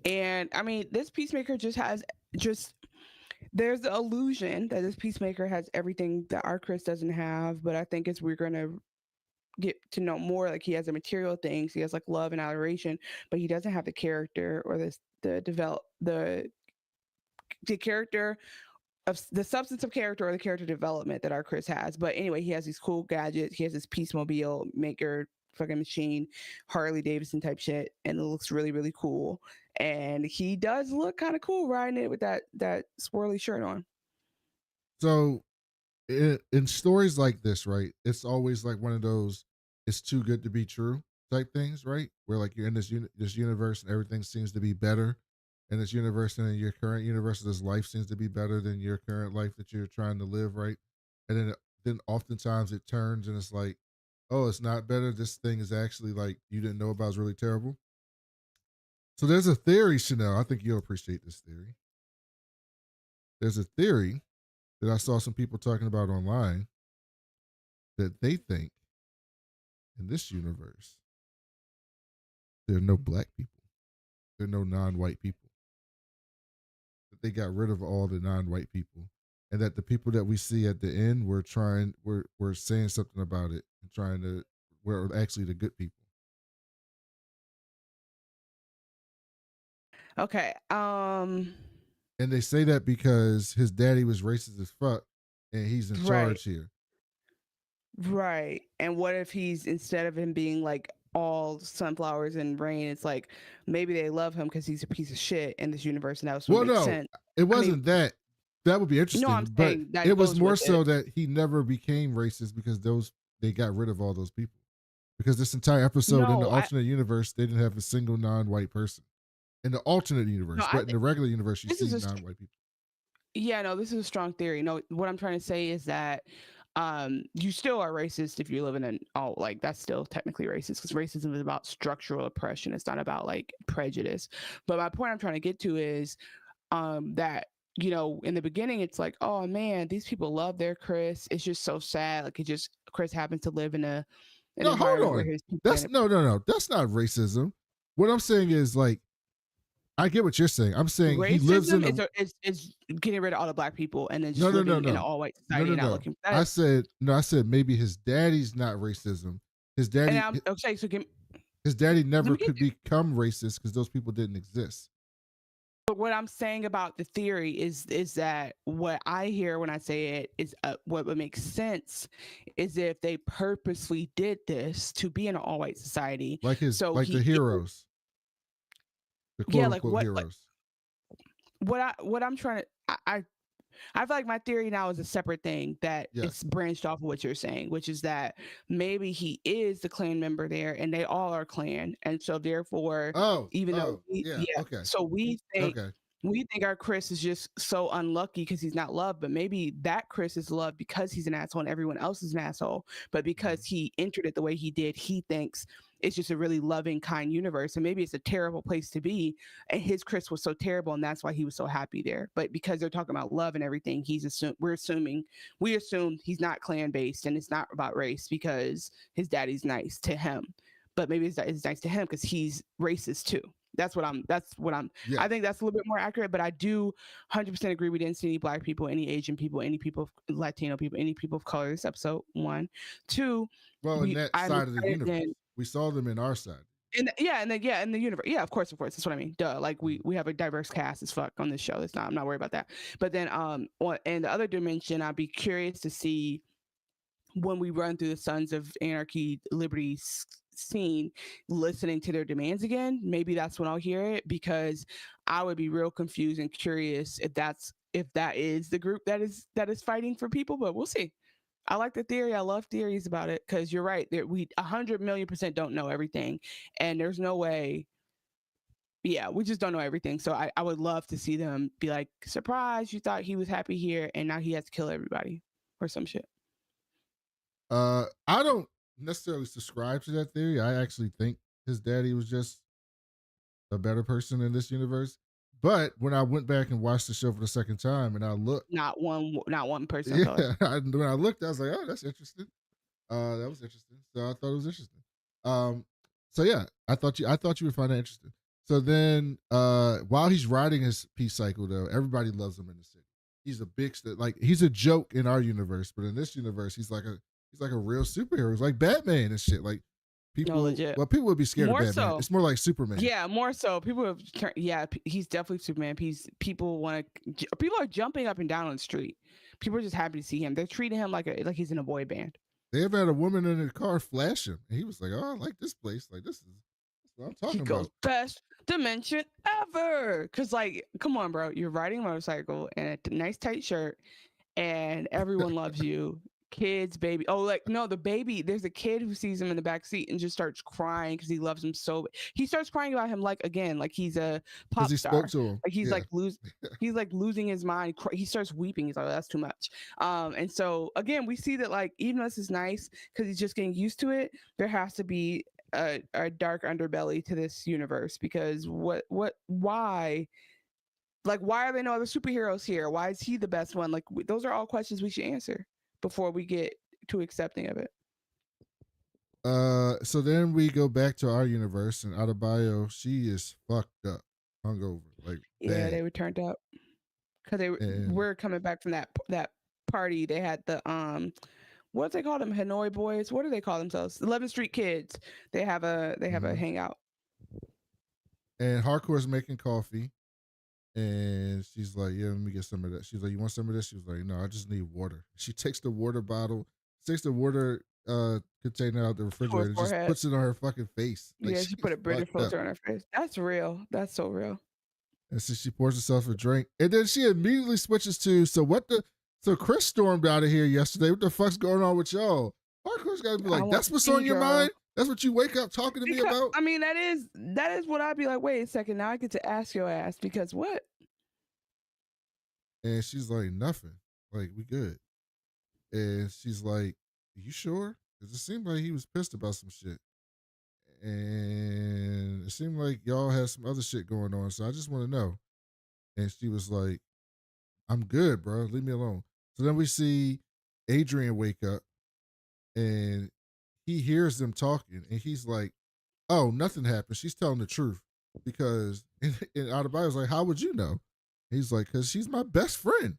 And I mean, this Peacemaker there's the illusion that this Peacemaker has everything that our Chris doesn't have. But I think as we're going to get to know more, like he has the material things, he has like love and adoration, but he doesn't have the character or the character of the substance of character or the character development that our Chris has. But anyway, he has these cool gadgets. He has this Peacemobile maker fucking machine, Harley Davidson type shit, and it looks really, really cool. And he does look kind of cool riding it with that swirly shirt on. So in stories like this, right, it's always like one of those it's too good to be true type things, right? Where like you're in this universe and everything seems to be better in this universe, and in your current universe, this life seems to be better than your current life that you're trying to live, right? And then oftentimes it turns and it's like, oh, it's not better. This thing is actually like you didn't know about, is really terrible. So there's a theory, Chanel. I think you'll appreciate this theory. There's a theory that I saw some people talking about online that they think in this universe there are no black people, there are no non-white people. That they got rid of all the non-white people, and that the people that we see at the end we're saying something about it and we're actually the good people. Okay. And they say that because his daddy was racist as fuck and he's in charge here. Right. And what if he's, instead of him being like all sunflowers and rain, it's like maybe they love him because he's a piece of shit in this universe, and that was what makes sense. It wasn't that. That would be interesting. No, I'm saying but it was more so that he never became racist because they got rid of all those people. Because this entire episode in the alternate universe, they didn't have a single non-white person. In the alternate universe, but in the regular universe, you see non-white people. Yeah, no, this is a strong theory. No, what I'm trying to say is that you still are racist if you live in that's still technically racist, because racism is about structural oppression. It's not about like prejudice. But my point I'm trying to get to is that, you know, in the beginning, it's like, oh man, these people love their Chris. It's just so sad. Like Chris happens to live in an environment where his people. No. That's not racism. What I'm saying is like, I get what you're saying. I'm saying racism, he lives in is getting rid of all the black people and then just living in an all-white society. And not looking for that. I said maybe his daddy's not racism. His daddy. His daddy never could become racist because those people didn't exist. But what I'm saying about the theory is that what I hear when I say it is what would make sense is if they purposely did this to be in an all-white society, like the heroes. Heroes. What I'm trying to I feel like my theory now is a separate thing that it's branched off of what you're saying, which is that maybe he is the clan member there and they all are clan, and so therefore so we think our Chris is just so unlucky because he's not loved, but maybe that Chris is loved because he's an asshole and everyone else is an asshole, but because he entered it the way he did, he thinks it's just a really loving, kind universe, and maybe it's a terrible place to be, and his Chris was so terrible and that's why he was so happy there. But because they're talking about love and everything, we assume he's not clan based and it's not about race because his daddy's nice to him, but maybe it's nice to him because he's racist too. I think that's a little bit more accurate, but I do 100% agree. We didn't see any black people, any Asian people, any people, Latino people, any people of color this episode. 1, 2. Well, in that side of the universe, we saw them in our side. In the universe. Yeah, of course. That's what I mean. Duh. Like we have a diverse cast as fuck on this show. I'm not worried about that. But then in the other dimension, I'd be curious to see when we run through the Sons of Anarchy Liberty scene, listening to their demands again. Maybe that's when I'll hear it, because I would be real confused and curious if that's if that is the group that is fighting for people, but we'll see. I like the theory. I love theories about it because you're right. We 100,000,000% don't know everything, and there's no way. Yeah, we just don't know everything. So I would love to see them be like, surprise, you thought he was happy here, and now he has to kill everybody or some shit. I don't necessarily subscribe to that theory. I actually think his daddy was just a better person in this universe. But when I went back and watched the show for the second time, and I looked, Not one person. yeah, when I looked, I was like, oh, that's interesting. That was interesting. So I thought it was interesting. So yeah, I thought you would find that interesting. So then, while he's riding his peace cycle, though, everybody loves him in the city. He's a big, like he's a joke in our universe, but in this universe, he's like a real superhero. He's like Batman and shit. Like people, legit. well, people would be scared More of Batman. so. It's more like Superman. Yeah, more so. People have he's definitely Superman. People are jumping up and down on the street. People are just happy to see him. They're treating him like he's in a boy band. They ever had a woman in the car flash him, and he was like, "Oh, I like this place. Like this is what I'm talking about." He goes, best dimension ever. Cause like, come on, bro. You're riding a motorcycle in a nice tight shirt, and everyone loves you. Kids, baby. Oh, like no, the baby. There's a kid who sees him in the back seat and just starts crying because he loves him so. He starts crying about him like he's a pop he star. spoke to him. Like he's he's like losing his mind. He starts weeping. He's like, oh, that's too much. And so again, we see that like even though this is nice because he's just getting used to it, there has to be a dark underbelly to this universe because why? Like why are there no other superheroes here? Why is he the best one? Like those are all questions we should answer before we get too accepting of it. So then we go back to our universe, and Adebayo, she is fucked up, hungover, like yeah, bad. they were turned up because they were coming back from that party. They had the what do they call them? Hanoi boys. What do they call themselves? 11th Street Kids. They have a hangout. And Harcourt's making coffee, and she's like, "Yeah, let me get some of that." She's like, "You want some of this?" She was like, "No, I just need water." She takes the water bottle, takes the water container out the refrigerator, and just puts it on her fucking face. Like, yeah, she put a British filter on her face. That's real. That's so real. And so she pours herself a drink, and then she immediately switches to, so Chris stormed out of here yesterday. What the fuck's going on with y'all? Harcourt's got to be like, that's what's on your mind? That's what you wake up talking to me about? I mean, that is what I'd be like, wait a second, now I get to ask your ass, because what? And she's like, nothing. Like, we good. And she's like, you sure? Because it seemed like he was pissed about some shit. And it seemed like y'all had some other shit going on, so I just want to know. And she was like, I'm good, bro. Leave me alone. So then we see Adrian wake up, and he hears them talking, and he's like, oh, nothing happened. She's telling the truth. Because, and Adebayo's like, how would you know? He's like, because she's my best friend.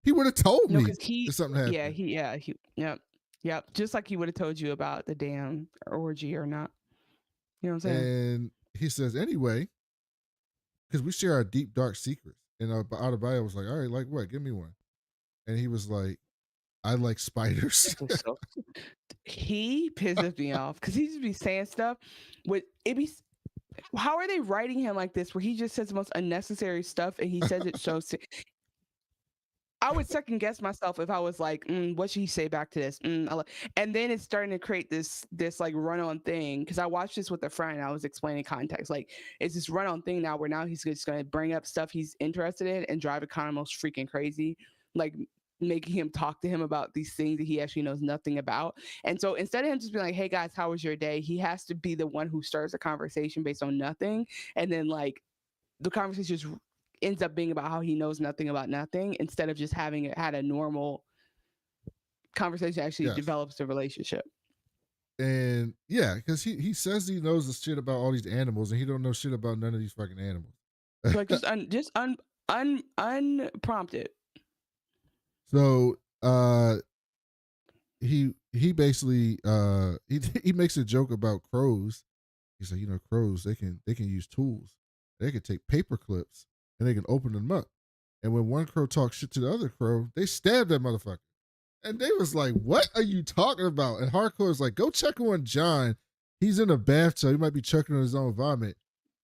He would have told me if something happened. Yeah. Just like he would have told you about the damn orgy or not. You know what I'm saying? And he says, anyway, because we share our deep, dark secrets. And Adebayo was like, all right, like what? Give me one. And he was like, I like spiders. He pisses me off because he just be saying stuff with it be. How are they writing him like this where he just says the most unnecessary stuff and he says it so I would second guess myself if I was like, what should he say back to this? And then it's starting to create this like run-on thing, because I watched this with a friend. I was explaining context. Like, it's this run-on thing now where now he's just going to bring up stuff he's interested in and drive it kind of most freaking crazy, like making him talk to him about these things that he actually knows nothing about. And so instead of him just being like, hey guys, how was your day? He has to be the one who starts a conversation based on nothing. And then like the conversation just ends up being about how he knows nothing about nothing, instead of just having had a normal conversation actually develops the relationship. And yeah, because he says he knows the shit about all these animals, and he don't know shit about none of these fucking animals. Like just unprompted. So he basically he makes a joke about crows. He's like, crows, they can use tools. They can take paper clips and they can open them up. And when one crow talks shit to the other crow, they stab that motherfucker. And they was like, what are you talking about? And Harcourt's like, go check on John. He's in a bathtub. He might be choking on his own vomit.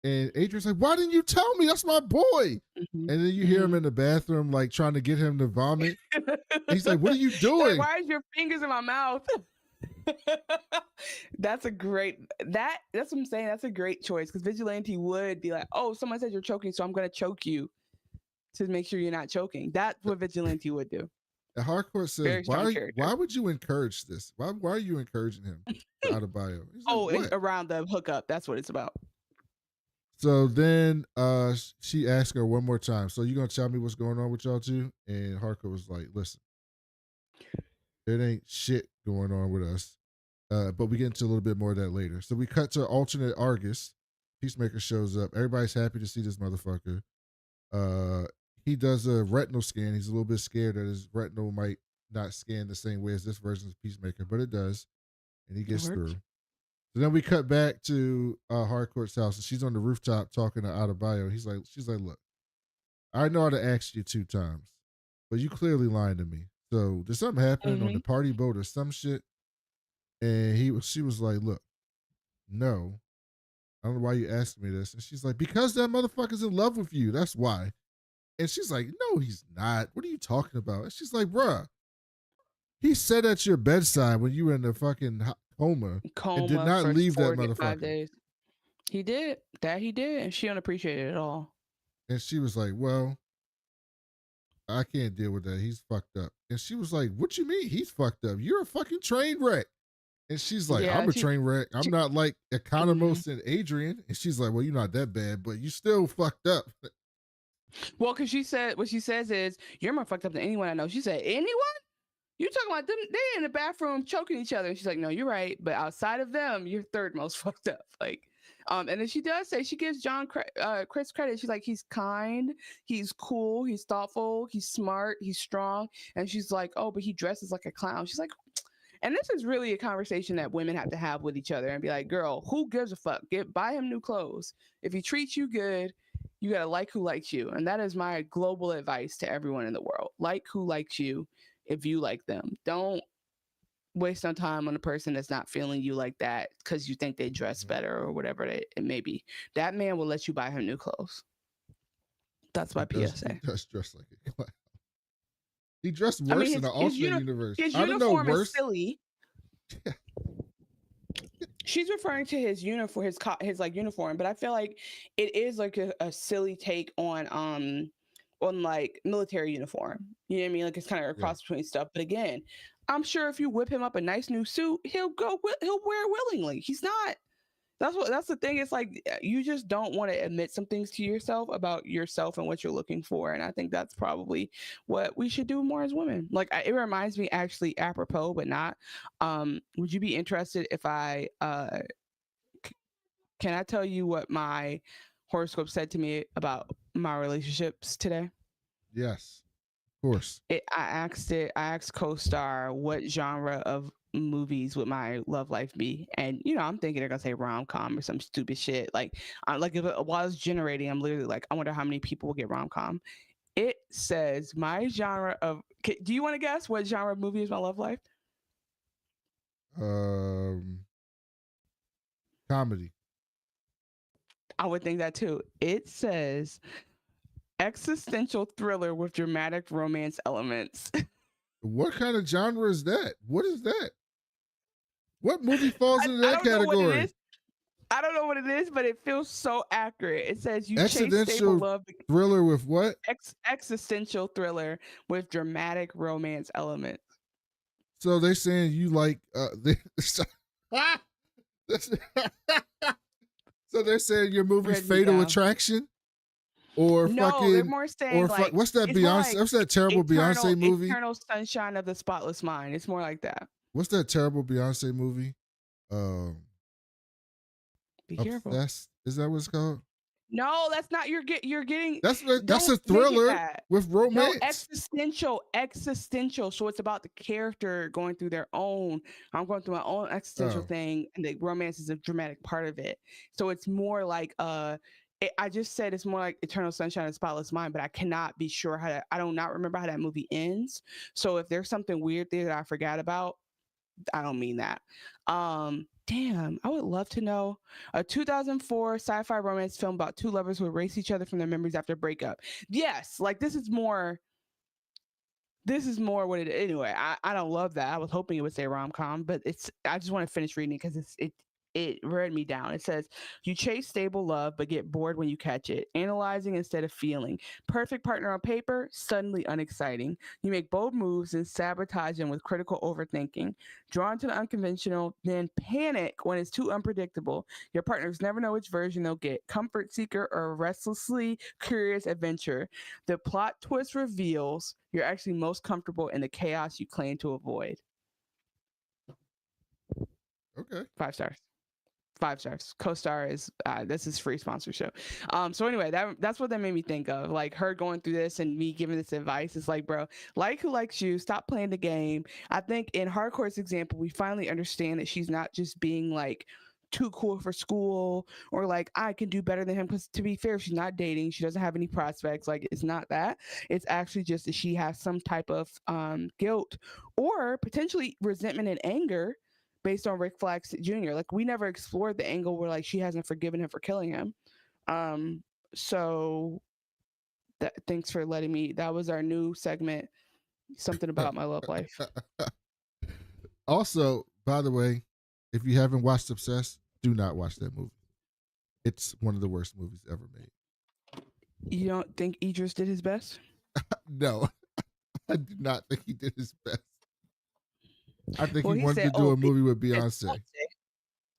And Adrian's like, why didn't you tell me? That's my boy. Mm-hmm. And then you hear him in the bathroom, like trying to get him to vomit. He's like, what are you doing? Like, why is your fingers in my mouth? That's what I'm saying. That's a great choice, because Vigilante would be like, oh, someone said you're choking, so I'm going to choke you to make sure you're not choking. That's what Vigilante would do. And Harcourt says, why would you encourage this? Why are you encouraging him to Adebayo? Like, around the hookup. That's what it's about. So then she asked her one more time, so you going to tell me what's going on with y'all two? And Harcourt was like, listen, it ain't shit going on with us. But we get into a little bit more of that later. So we cut to alternate Argus. Peacemaker shows up. Everybody's happy to see this motherfucker. He does a retinal scan. He's a little bit scared that his retinal might not scan the same way as this version of Peacemaker, but it does. And he gets through. So then we cut back to Harcourt's house, and she's on the rooftop talking to Adebayo. She's like, look, I know how to ask you 2 times, but you clearly lying to me. So did something happen on the party boat or some shit? And she was like, look, no, I don't know why you asked me this. And she's like, because that motherfucker's in love with you. That's why. And she's like, no, he's not. What are you talking about? And she's like, bruh, he sat at your bedside when you were in the fucking coma and did not leave that motherfucker. 5 days. He did. That he did. And she don't appreciate it at all. And she was like, well, I can't deal with that. He's fucked up. And she was like, what you mean he's fucked up? You're a fucking train wreck. And she's like, I'm a train wreck. I'm not like Economos and Adrian. And she's like, well, you're not that bad, but you still fucked up. Well, because she said, what she says is, you're more fucked up than anyone I know. She said, anyone? You talking about them? They in the bathroom choking each other. And she's like, no, you're right. But outside of them, you're third most fucked up. Like, and then she does say, she gives Chris credit. She's like, he's kind, he's cool, he's thoughtful, he's smart, he's strong. And she's like, oh, but he dresses like a clown. She's like, and this is really a conversation that women have to have with each other and be like, girl, who gives a fuck? Buy him new clothes. If he treats you good, you gotta like who likes you. And that is my global advice to everyone in the world. Like who likes you if you like them. Don't waste no time on a person that's not feeling you like that because you think they dress better or whatever it may be. That man will let you buy him new clothes. That's my PSA. He does dress like a clown. He dressed worse in the alternate universe. His uniform is silly. Yeah. She's referring to his uniform, his like uniform, but I feel like it is like a silly take on like military uniform. You know what I mean? Like it's kind of a cross between stuff. But again, I'm sure if you whip him up a nice new suit, he'll wear it willingly. He's not. That's the thing. It's like you just don't want to admit some things to yourself about yourself and what you're looking for. And I think that's probably what we should do more as women. Like it reminds me, actually, apropos, but not. Would you be interested if I can I tell you what my horoscope said to me about my relationships today? Yes, of course. I asked co-star what genre of movies would my love life be, and I'm thinking they're gonna say rom-com or some stupid shit. Like while I was generating, I'm literally like, I wonder how many people will get rom-com. It says my genre of. Do you want to guess what genre of movie is my love life? Comedy. I would think that too. It says existential thriller with dramatic romance elements. What kind of genre is that? What is that? What movie falls into that category? I don't know what it is, but it feels so accurate. It says you chase existential love. Thriller with what? Existential thriller with dramatic romance elements. So they're saying you like so they're saying your movie's Fatal Attraction? Or no, fucking, they're more saying or like what's that Beyonce? Like what's that terrible Beyonce movie? Eternal Sunshine of the Spotless Mind. It's more like that. What's that terrible Beyonce movie? Be careful. Is that what it's called? No, that's not. You're getting. That's a thriller with romance. No, existential. So it's about the character going through their own. I'm going through my own existential thing, and the romance is a dramatic part of it. So it's more like I just said it's more like Eternal Sunshine of the Spotless Mind, but I cannot be sure I do not remember how that movie ends. So if there's something weird there that I forgot about, I don't mean that. damn, I would love to know a 2004 sci-fi romance film about two lovers who erase each other from their memories after breakup. Yes, like this is more what it anyway. I don't love that. I was hoping it would say rom-com, but I just want to finish reading it because it read me down. It says, you chase stable love, but get bored when you catch it. Analyzing instead of feeling. Perfect partner on paper, suddenly unexciting. You make bold moves and sabotage them with critical overthinking. Drawn to the unconventional, then panic when it's too unpredictable. Your partners never know which version they'll get. Comfort seeker or restlessly curious adventurer. The plot twist reveals you're actually most comfortable in the chaos you claim to avoid. Okay. 5 stars. 5 stars. Co-star is this is free sponsorship. So anyway, that's what that made me think of. Like her going through this and me giving this advice. It's like, bro, like who likes you, stop playing the game. I think in Harcourt's example, we finally understand that she's not just being like too cool for school or like I can do better than him, because to be fair, she's not dating, she doesn't have any prospects. Like it's not that, it's actually just that she has some type of guilt or potentially resentment and anger based on Rick Flag Jr. Like we never explored the angle where like she hasn't forgiven him for killing him. So thanks for letting me. That was our new segment. Something about my love life. Also, by the way, if you haven't watched Obsessed, do not watch that movie. It's one of the worst movies ever made. You don't think Idris did his best? No, I do not think he did his best. I think he wanted to do a movie with Beyonce.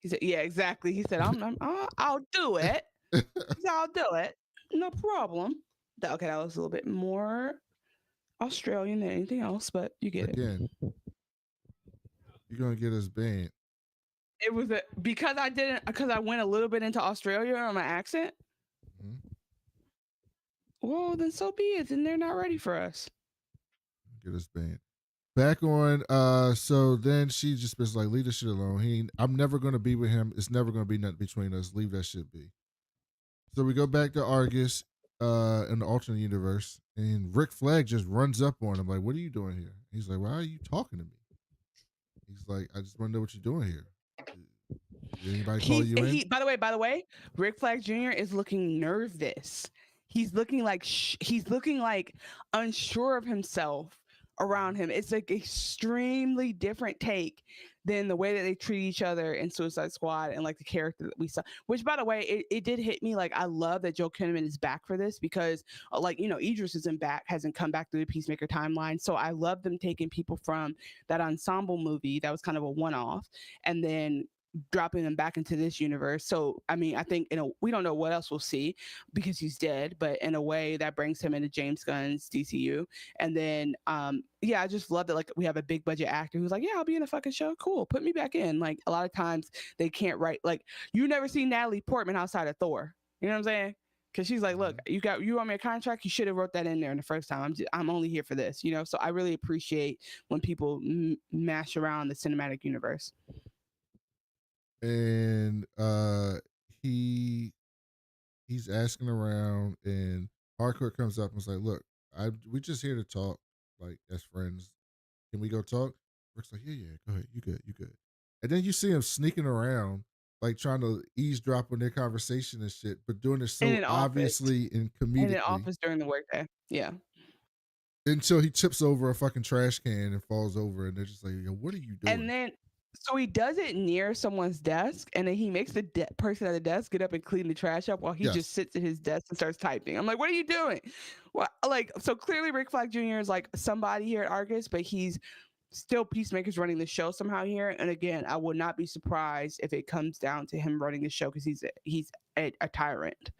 He said, "Yeah, exactly." He said, I'll do it. He said, I'll do it. No problem." Okay, that was a little bit more Australian than anything else, but you get it. You're gonna get us banned. It was because I went a little bit into Australia on my accent. Mm-hmm. Well, then so be it. Then they're not ready for us. Get us banned. Back on, so then she just was like, leave this shit alone. I'm never gonna be with him. It's never gonna be nothing between us. Leave that shit be. So we go back to Argus, in the alternate universe, and Rick Flag just runs up on him like, what are you doing here? He's like, why are you talking to me? He's like, I just want to know what you're doing here. Did anybody call you in? By the way, Rick Flag Jr. is looking nervous. He's looking like unsure of himself around him. It's like extremely different take than the way that they treat each other in Suicide Squad and like the character that we saw. Which, by the way, it did hit me. Like, I love that Joel Kinnaman is back for this because, like, you know, Idris hasn't come back through the Peacemaker timeline. So I love them taking people from that ensemble movie that was kind of a one-off and then dropping them back into this universe. So I mean, I think we don't know what else we'll see because he's dead, but in a way that brings him into James Gunn's DCU. And then yeah, I just love that like we have a big budget actor who's like, yeah, I'll be in a fucking show, cool, put me back in. Like a lot of times they can't write, like you never see Natalie Portman outside of Thor, you know what I'm saying? Because she's like, look, you want me a contract, you should have wrote that in there in the first time. I'm only here for this, you know. So I really appreciate when people mash around the cinematic universe. And he's asking around, and Harcourt comes up and was like, look, we just here to talk, like as friends. Can we go talk? Rick's like, yeah, go ahead, you good. And then you see him sneaking around, like trying to eavesdrop on their conversation and shit, but doing it so obviously and comedically. In an office during the workday, yeah. Until he trips over a fucking trash can and falls over, and they're just like, yo, what are you doing? And then so he does it near someone's desk, and then he makes the person at the desk get up and clean the trash up while he just sits at his desk and starts typing. I'm like, what are you doing? Well, like, so clearly Rick Flag Jr. is like somebody here at Argus, but he's still Peacemaker's running the show somehow here. And again, I would not be surprised if it comes down to him running the show because he's a tyrant.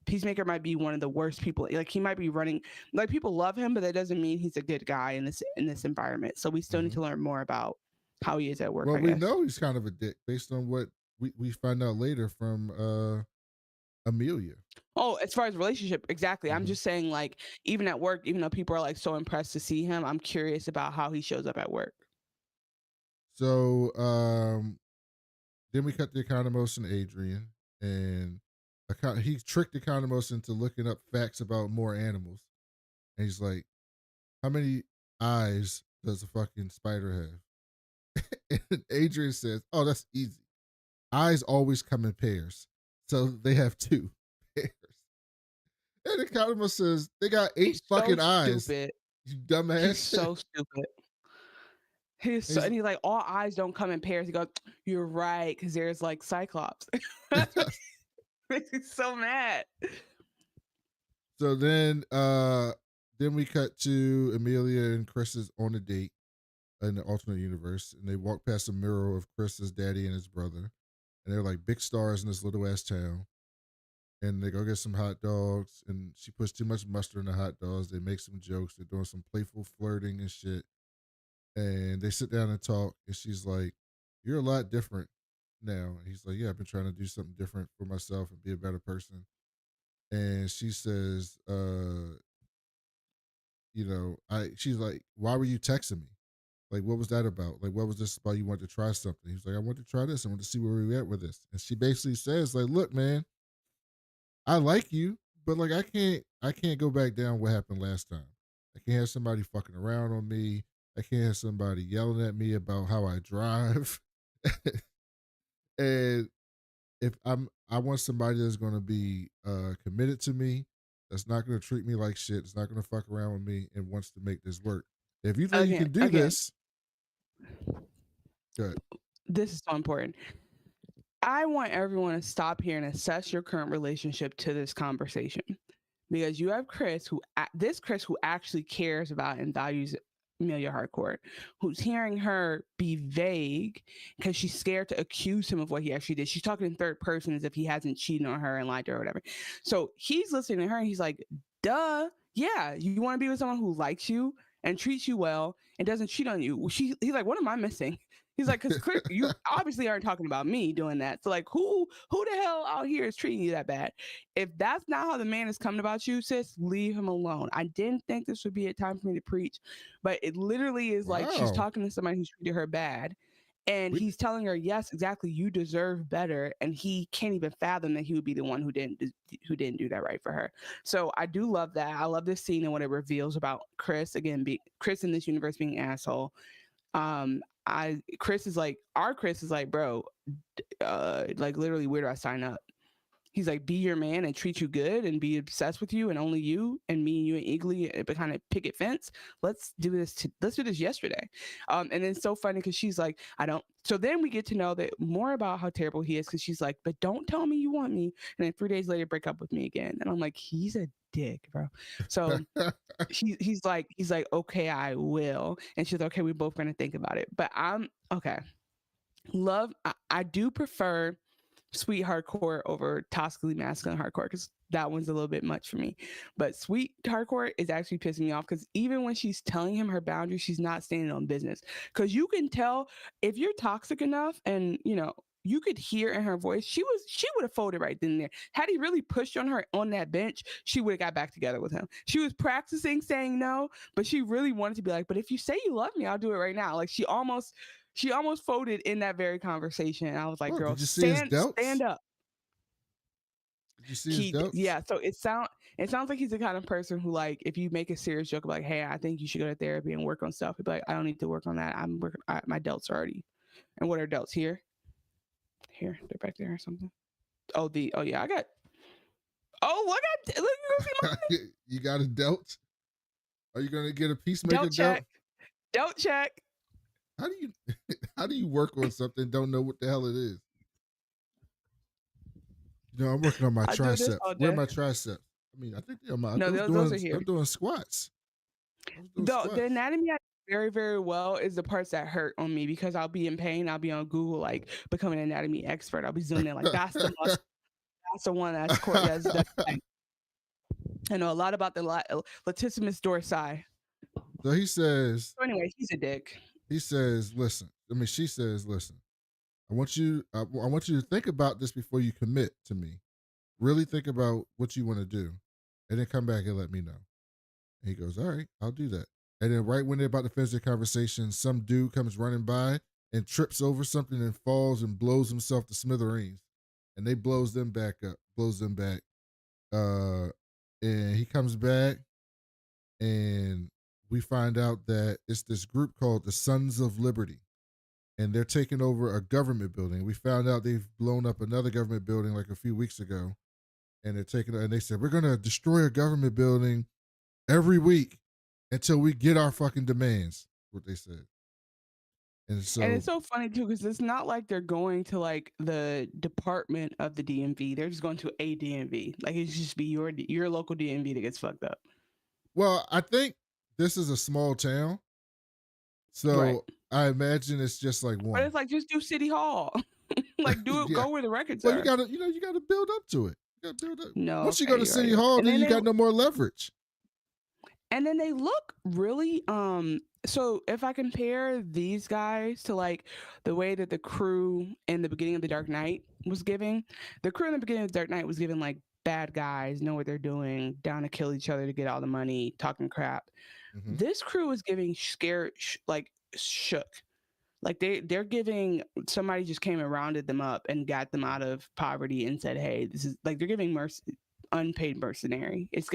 Peacemaker might be one of the worst people. Like he might be running, like people love him, but that doesn't mean he's a good guy in this environment. So we still need to learn more about how he is at work. Well, we know he's kind of a dick based on what we find out later from Emilia. Oh, as far as relationship, exactly. I'm just saying, like, even at work, even though people are like so impressed to see him, I'm curious about how he shows up at work. So then we cut the Economos and Adrian, and he tricked the Economos into looking up facts about more animals. And he's like, how many eyes does a fucking spider have? And Adrian says, oh, that's easy. eyes always come in pairs. So they have 2 pairs. And the camera says they got 8 He's fucking so eyes. stupid. You dumbass. He's so stupid. He's He's- and he's like, all eyes don't come in pairs. He goes, "You're right, because there's like Cyclops." Makes me so mad. So then we cut to Emilia and Chris's on a date in the alternate universe, and they walk past a mirror of Chris's daddy and his brother, and they're like big stars in this little ass town. And they go get some hot dogs, and she puts too much mustard in the hot dogs. They make some jokes. They're doing some playful flirting and shit. And they sit down and talk, and she's like, "You're a lot different now." And he's like, "Yeah, I've been trying to do something different for myself and be a better person." And she says, she's like, "Why were you texting me? Like, what was that about? Like, what was this about? You wanted to try something?" He's like, "I wanted to try this. I want to see where we at with this." And she basically says, like, "Look, man, I like you, but like, I can't go back down what happened last time. I can't have somebody fucking around on me. I can't have somebody yelling at me about how I drive." And if I want somebody that's going to be committed to me, that's not going to treat me like shit, that's not going to fuck around with me, and wants to make this work. If you think you can do this, good. This is so important. I want everyone to stop here and assess your current relationship to this conversation, because you have Chris who actually cares about and values Emilia Harcourt, who's hearing her be vague because she's scared to accuse him of what he actually did. She's talking in third person as if he hasn't cheated on her and lied to her or whatever. So he's listening to her and he's like, duh, yeah, you want to be with someone who likes you and treats you well and doesn't cheat on you. He's like, what am I missing? He's like, because you obviously aren't talking about me doing that. So like, who the hell out here is treating you that bad? If that's not how the man is coming about you, sis, leave him alone. I didn't think this would be a time for me to preach, but it literally is like she's talking to somebody who's treated her bad. And he's telling her, yes, exactly, you deserve better. And he can't even fathom that he would be the one who didn't do that right for her. So I do love that. I love this scene and what it reveals about Chris. Again, Chris in this universe being an asshole. Chris is like, bro, like literally, where do I sign up? He's like, be your man and treat you good and be obsessed with you and only you, and me and you and Eagly behind a picket fence. Let's do this yesterday. And it's so funny because she's like, I don't. So then we get to know that more about how terrible he is, because she's like, but don't tell me you want me. And then 3 days later, break up with me again. And I'm like, he's a dick, bro. So he's like, okay, I will. And she's like, okay, we're both gonna think about it. But I'm okay. I do prefer Sweet Harcourt over toxically masculine Harcourt, because that one's a little bit much for me. But Sweet Harcourt is actually pissing me off, because even when she's telling him her boundaries, she's not standing on business. Because you can tell if you're toxic enough, and you could hear in her voice, she would have folded right then and there. Had he really pushed on her on that bench, she would have got back together with him. She was practicing saying no, but she really wanted to be like, but if you say you love me, I'll do it right now. Like she almost folded in that very conversation. And I was like, girl, did you see his delts? Stand up. Did you see his delts? Yeah, so it sounds like he's the kind of person who, like, if you make a serious joke like, hey, I think you should go to therapy and work on stuff, he'd be like, I don't need to work on that. My delts are already. And what are delts here? Here, they're back there or something. Oh yeah, I got. Oh, look, you got a delt? Are you gonna get a Peacemaker delt check? Delt check. How do you work on something, don't know what the hell it is? I'm working on my triceps. Where are my triceps? I mean, I think they're my. No, those are here. I'm doing squats. The anatomy I do very, very well is the parts that hurt on me, because I'll be in pain. I'll be on Google, like, becoming an anatomy expert. I'll be zooming in, like, that's the muscle. That's the one that's I know a lot about the latissimus dorsi. So he says. So anyway, he's a dick. He says, "Listen." I mean, she says, "Listen. I want you to think about this before you commit to me. Really think about what you want to do, and then come back and let me know." And he goes, "All right, I'll do that." And then right when they're about to finish their conversation, some dude comes running by and trips over something and falls and blows himself to smithereens. And they blows them back. And he comes back, and we find out that it's this group called the Sons of Liberty. and they're taking over a government building. We found out they've blown up another government building like a few weeks ago, and they said we're gonna destroy a government building every week until we get our fucking demands. What they said. And it's so funny too, because it's not like they're going to like the department of the DMV. They're just going to a DMV. Like it just be your local DMV that gets fucked up. Well, I think this is a small town, so Right. I imagine it's just like one. But it's like just do City Hall. Like do it. Yeah. Go where the records Well, are. you gotta build up to it. You gotta build up. No. Once you okay, go to you're City right. Hall, And then you they- got no more leverage. And then they look really so if I compare these guys to like the way that the crew in the beginning of The Dark Knight was giving, the crew in the beginning of The Dark Knight was giving like bad guys, know what they're doing, down to kill each other to get all the money, talking crap. Mhm. This crew is giving scared, like shook. Like they're giving, somebody just came and rounded them up and got them out of poverty and said, hey, this is like, they're giving mercy, unpaid mercenary. It's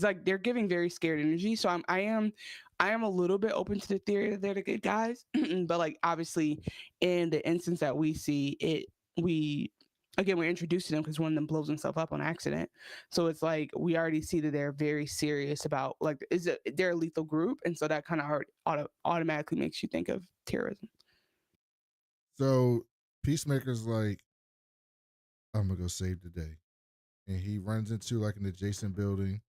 like they're giving very scared energy. So I am a little bit open to the theory that they're the good guys, but like obviously in the instance that we see it, we're introduced to them because one of them blows himself up on accident. So it's like we already see that they're very serious about like they're a lethal group, and so that kind of automatically makes you think of terrorism. So Peacemaker's like, I'm gonna go save the day. And he runs into like an adjacent building,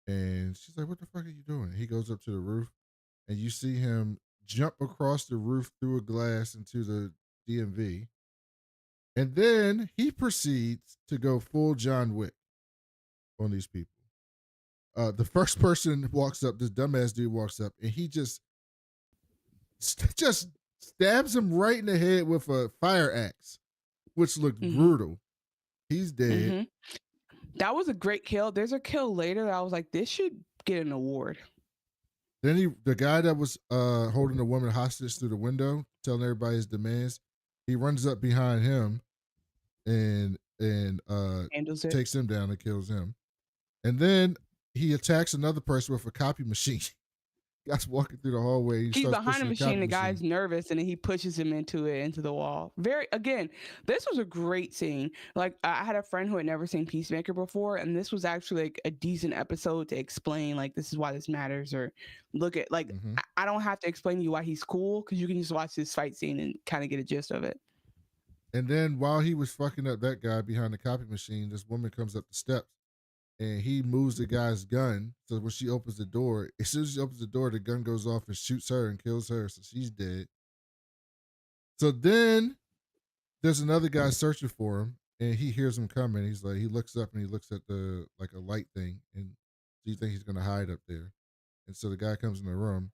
and she's like, what the fuck are you doing? He goes up to the roof, and you see him jump across the roof through a glass into the DMV. And then he proceeds to go full John Wick on these people. The first person walks up, this dumbass dude walks up, and he just stabs him right in the head with a fire axe, which looked brutal. He's dead. Mm-hmm. That was a great kill. There's a kill later that I was like, this should get an award. Then the guy that was holding the woman hostage through the window, telling everybody his demands, he runs up behind him and handles it, takes him down and kills him. And then he attacks another person with a copy machine. Guy's walking through the hallway. He's behind the machine. The guy's nervous, and then he pushes him into the wall. This was a great scene. Like I had a friend who had never seen Peacemaker before, and this was actually like a decent episode to explain like this is why this matters, or look at like I don't have to explain to you why he's cool because you can just watch this fight scene and kind of get a gist of it. And then while he was fucking up that guy behind the copy machine, this woman comes up the steps. And he moves the guy's gun. So when she opens the door, as soon as she opens the door, the gun goes off and shoots her and kills her. So she's dead. So then there's another guy searching for him, and he hears him coming. He's like, he looks up and he looks at the like a light thing, and so you think he's gonna hide up there. And so the guy comes in the room,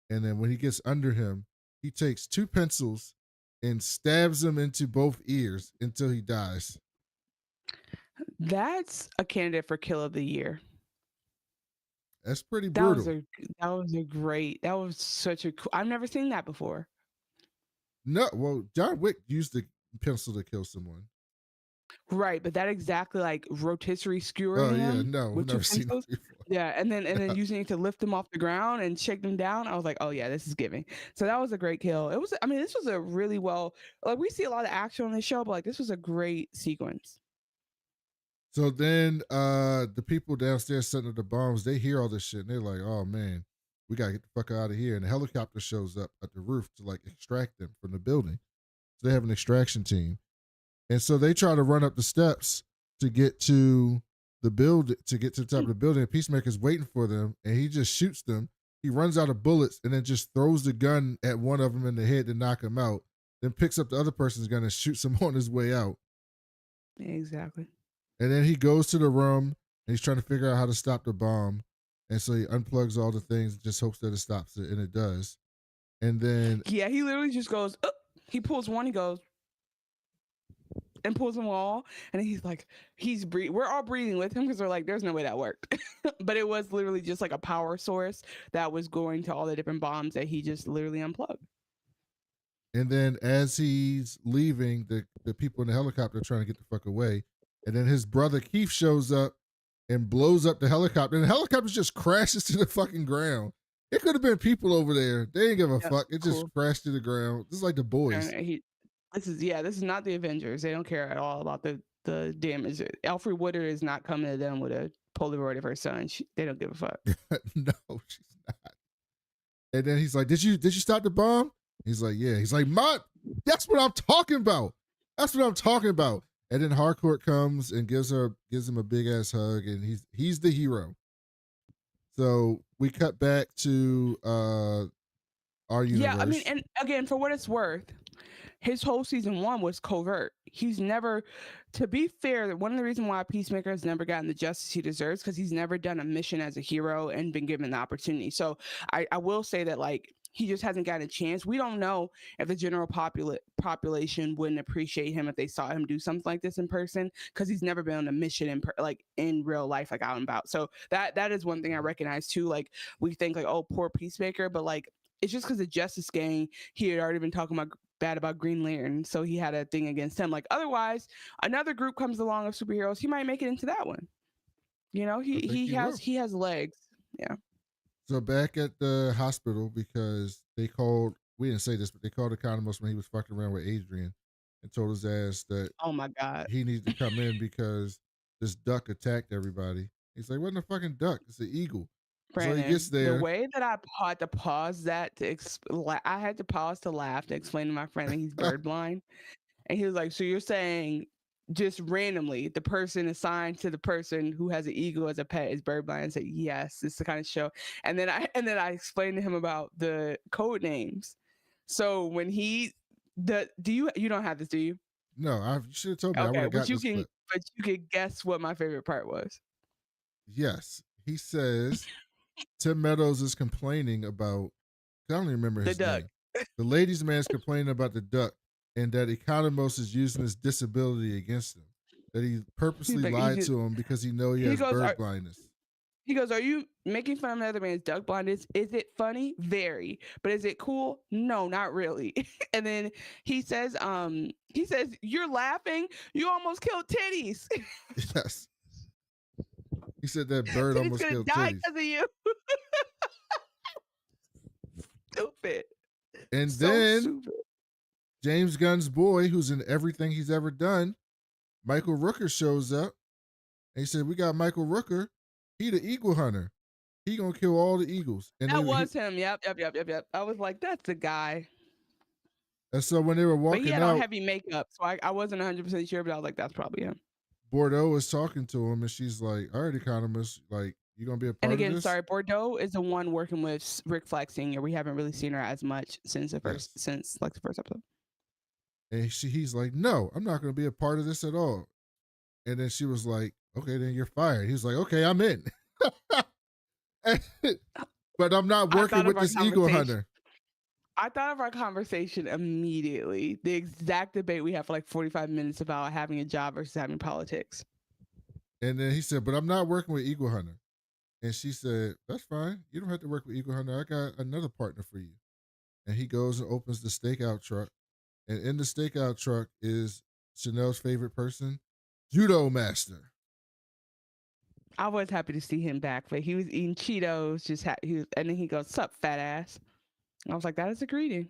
and then when he gets under him, he takes 2 pencils and stabs him into both ears until he dies. That's a candidate for kill of the year. That's pretty brutal. That was such a cool. I've never seen that before. No, well, John Wick used the pencil to kill someone. Right, but that exactly like rotisserie skewering them. No, with never seen pencils. it before. Yeah, and then using it to lift them off the ground and shake them down. I was like, oh yeah, this is giving. So that was a great kill. This was a really well, like we see a lot of action on this show, but like this was a great sequence. So then the people downstairs setting up the bombs, they hear all this shit and they're like, oh man, we gotta get the fuck out of here. And the helicopter shows up at the roof to like extract them from the building. So they have an extraction team. And so they try to run up the steps to get to the building, to get to the top of the building. And Peacemaker's waiting for them and he just shoots them. He runs out of bullets and then just throws the gun at one of them in the head to knock him out. Then picks up the other person's gun and shoots him on his way out. Exactly. And then he goes to the room and he's trying to figure out how to stop the bomb. And so he unplugs all the things and just hopes that it stops it. And it does. And then... yeah, he literally just goes, he pulls one, he goes, and pulls them all. And he's like, we're all breathing with him because we're like, there's no way that worked. But it was literally just like a power source that was going to all the different bombs that he just literally unplugged. And then as he's leaving, the people in the helicopter are trying to get the fuck away. And then his brother Keith shows up and blows up the helicopter. And the helicopter just crashes to the fucking ground. It could have been people over there. They didn't give a Yep, fuck. It just cool. crashed to the ground. This is like the boys. This is not the Avengers. They don't care at all about the damage. Alfred Woodard is not coming to them with a Polaroid of her son. They don't give a fuck. No, she's not. And then he's like, "Did you stop the bomb?" He's like, "Yeah." He's like, "Mom, that's what I'm talking about. That's what I'm talking about." And then Harcourt comes and gives him a big ass hug, and he's the hero. So we cut back to our universe. Yeah, I mean, and again, for what it's worth, his whole season 1 was covert. He's never, to be fair, one of the reasons why Peacemaker has never gotten the justice he deserves, because he's never done a mission as a hero and been given the opportunity. So I will say that, like, he just hasn't gotten a chance. We don't know if the general population wouldn't appreciate him if they saw him do something like this in person, because he's never been on a mission in real life, like out and about. So that is one thing I recognize too. Like, we think like, oh, poor Peacemaker, but like, it's just because of Justice Gang, he had already been talking bad about Green Lantern, so he had a thing against him. Like, otherwise, another group comes along of superheroes, he might make it into that one. You know, he has legs. Yeah. So back at the hospital, because we didn't say this, but they called Economos when he was fucking around with Adrian and told his ass that, oh my God, he needs to come in because this duck attacked everybody. He's like, "Wasn't a fucking duck, it's an eagle." Brandon, so he gets there. The way that I had to pause that I had to pause to laugh to explain to my friend that he's bird blind. And he was like, so you're saying just randomly the person assigned to the person who has an eagle as a pet is bird blind? And said, yes, it's the kind of show. And then I explained to him about the code names. So when you don't have this, do you? No, you should have told me. Okay, I would have got this clip. But you can guess what my favorite part was. Yes. He says Tim Meadows is complaining about, I don't even remember his name. The ladies' man is complaining about the duck, and that Economos is using his disability against him. That he purposely lied to him because he knows he has bird blindness. He goes, are you making fun of another man's duck blindness? Is it funny? Very. But is it cool? No, not really. And then he says, you're laughing? You almost killed titties. Yes. He said that bird almost killed titties. Because of you. Stupid. And then stupid. James Gunn's boy, who's in everything he's ever done, Michael Rooker, shows up. And he said, we got Michael Rooker. He the eagle hunter. He gonna kill all the eagles. And that was him. Yep. I was like, that's the guy. And so when they were walking out, but he had on heavy makeup, so I wasn't 100% sure, but I was like, that's probably him. Bordeaux was talking to him, and she's like, all right, Economist, like, you gonna be a part of this? And again, sorry, Bordeaux is the one working with Rick Flag Sr. We haven't really seen her as much since the first episode. And he's like, no, I'm not gonna be a part of this at all. And then she was like, okay, then you're fired. He's like, okay, I'm in. But I'm not working with this eagle hunter. I thought of our conversation immediately. The exact debate we had for like 45 minutes about having a job versus having politics. And then he said, but I'm not working with Eagle Hunter. And she said, that's fine. You don't have to work with Eagle Hunter. I got another partner for you. And he goes and opens the stakeout truck. And in the stakeout truck is Chanel's favorite person, Judo Master. I was happy to see him back, but he was eating Cheetos. And then he goes, sup, fat ass. I was like, that is a greeting.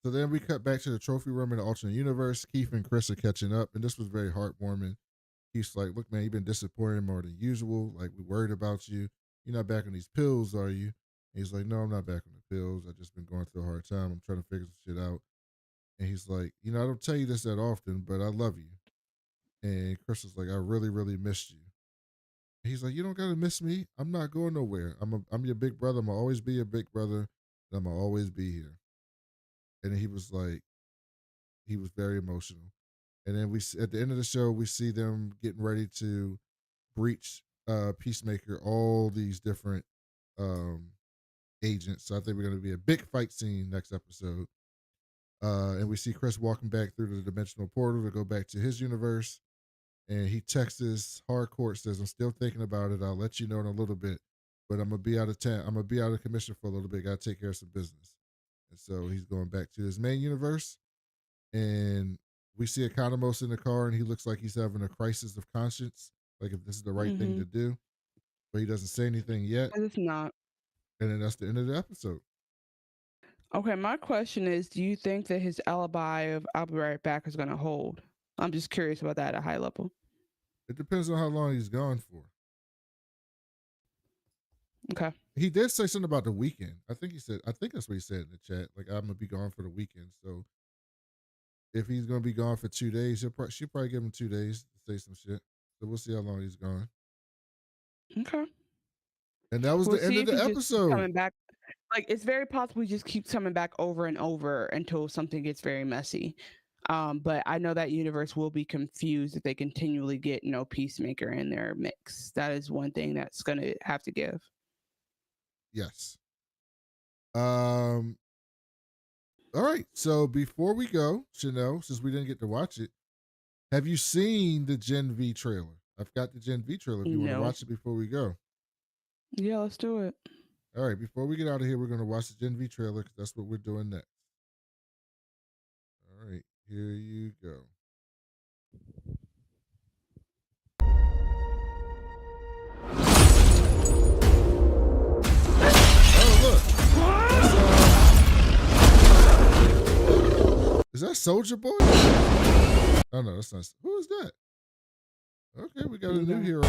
So then we cut back to the trophy room in the alternate universe. Keith and Chris are catching up, and this was very heartwarming. Keith's like, look, man, you've been disappointed more than usual. Like, we worried about you. You're not back on these pills, are you? And he's like, no, I'm not back on the pills. I've just been going through a hard time. I'm trying to figure some shit out. And he's like, I don't tell you this that often, but I love you. And Chris is like, I really, really missed you. And he's like, you don't got to miss me. I'm not going nowhere. I'm your big brother. I'm going to always be your big brother. I'm going to always be here. And he was like, he was very emotional. And then at the end of the show, we see them getting ready to breach Peacemaker, all these different agents. So I think we're going to be a big fight scene next episode. And we see Chris walking back through the dimensional portal to go back to his universe. And he texts Harcourt, says, I'm still thinking about it. I'll let you know in a little bit. But I'm going to be out of town. I'm going to be out of commission for a little bit. Got to take care of some business. And so he's going back to his main universe. And we see Economos in the car, and he looks like he's having a crisis of conscience. Like if this is the right thing to do. But he doesn't say anything yet. It's not. And then that's the end of the episode. Okay, my question is, do you think that his alibi of "I'll be right back" is going to hold? I'm just curious about that at a high level. It depends on how long he's gone for. Okay. He did say something about the weekend. I think that's what he said in the chat. Like, I'm gonna be gone for the weekend. So if he's gonna be gone for 2 days, she'll probably give him 2 days to say some shit. So we'll see how long he's gone. Okay. And that was We'll the end see of if the he just keeps episode. coming back. Like, it's very possible he just keeps coming back over and over until something gets very messy. But I know that universe will be confused if they continually get Peacemaker in their mix. That is one thing that's gonna have to give. Yes. All right. So before we go, Chanel, since we didn't get to watch it, have you seen the Gen V trailer? I've got the Gen V trailer if you want to No. watch it before we go. Yeah, let's do it. All right. Before we get out of here, we're going to watch the Gen V trailer because that's what we're doing next. All right. Here you go. Is that Soldier Boy? Oh no, that's not. Who is that? Okay, we got a new hero.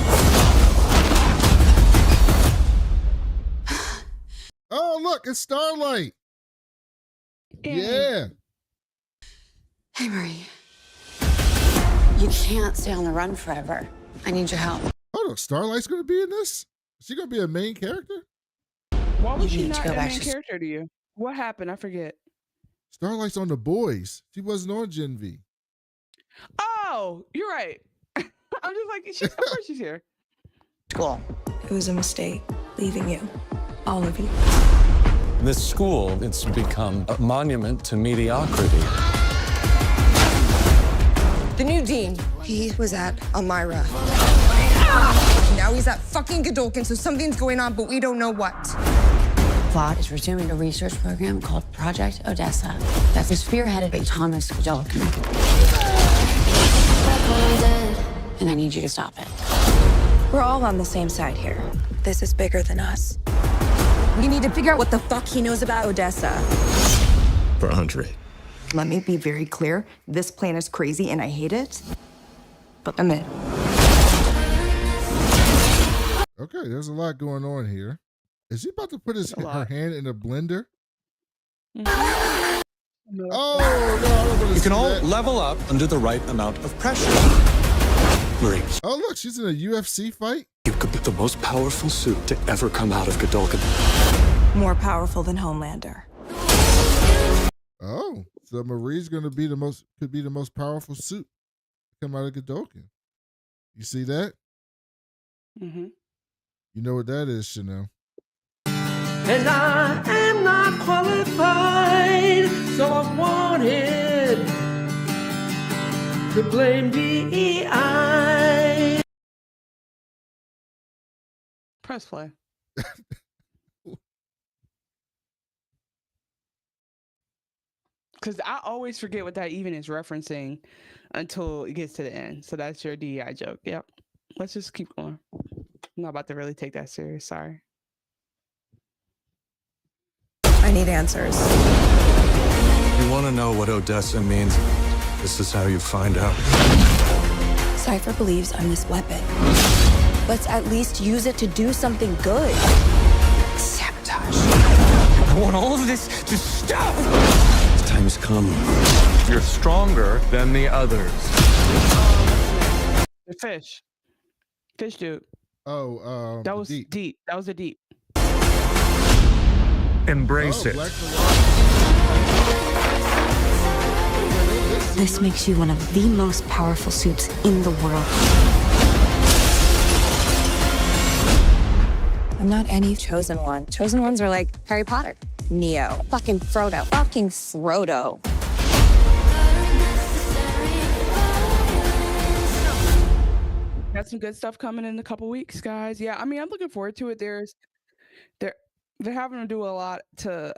Oh look, it's Starlight. Yeah. Hey Marie, you can't stay on the run forever. I need your help. Oh no, Starlight's gonna be in this? Is she gonna be a main character? Why was You she need to not go a back main to- character to you? What happened? I forget. Starlight's on The Boys. She wasn't on Gen V. Oh, you're right. I'm just like, of course she's here. School. It was a mistake leaving you, all of you. This school, it's become a monument to mediocrity. The new dean, he was at Elmira. Now he's at fucking Godolkin, so something's going on, but we don't know what. Plot is resuming a research program called Project Odessa that's spearheaded by Thomas Godolkin. And I need you to stop it. We're all on the same side here. This is bigger than us. We need to figure out what the fuck he knows about Odessa. For Andre. Let me be very clear. This plan is crazy and I hate it, but I'm in. Okay, there's a lot going on here. Is he about to put her hand in a blender? Mm-hmm. Oh, no, I don't want to You can see all that. level up under the right amount of pressure. Marie, Oh, look, she's in a UFC fight? you could be the most powerful suit to ever come out of Godolkin. More powerful than Homelander. Oh, so Marie's could be the most powerful suit to come out of Godolkin. You see that? Mm-hmm. You know what that is, Chanel. And I am not qualified, so I wanted to blame DEI. Press play. Because I always forget what that even is referencing until it gets to the end. So that's your DEI joke. Yep. Let's just keep going. I'm not about to really take that serious. Sorry. I need answers. you want to know what Odessa means? This is how you find out. Cypher believes I'm this weapon. Let's at least use it to do something good. Sabotage. I want all of this to stop. The time has come. You're stronger than the others. The fish. Fish dude. Oh, That was deep. That was a deep. Embrace it. Black This makes you one of the most powerful suits in the world. I'm not any chosen one. Chosen ones are like Harry Potter, Neo, fucking Frodo, fucking Frodo. Got some good stuff coming in a couple weeks, guys. Yeah, I mean, I'm looking forward to it. They're having to do a lot to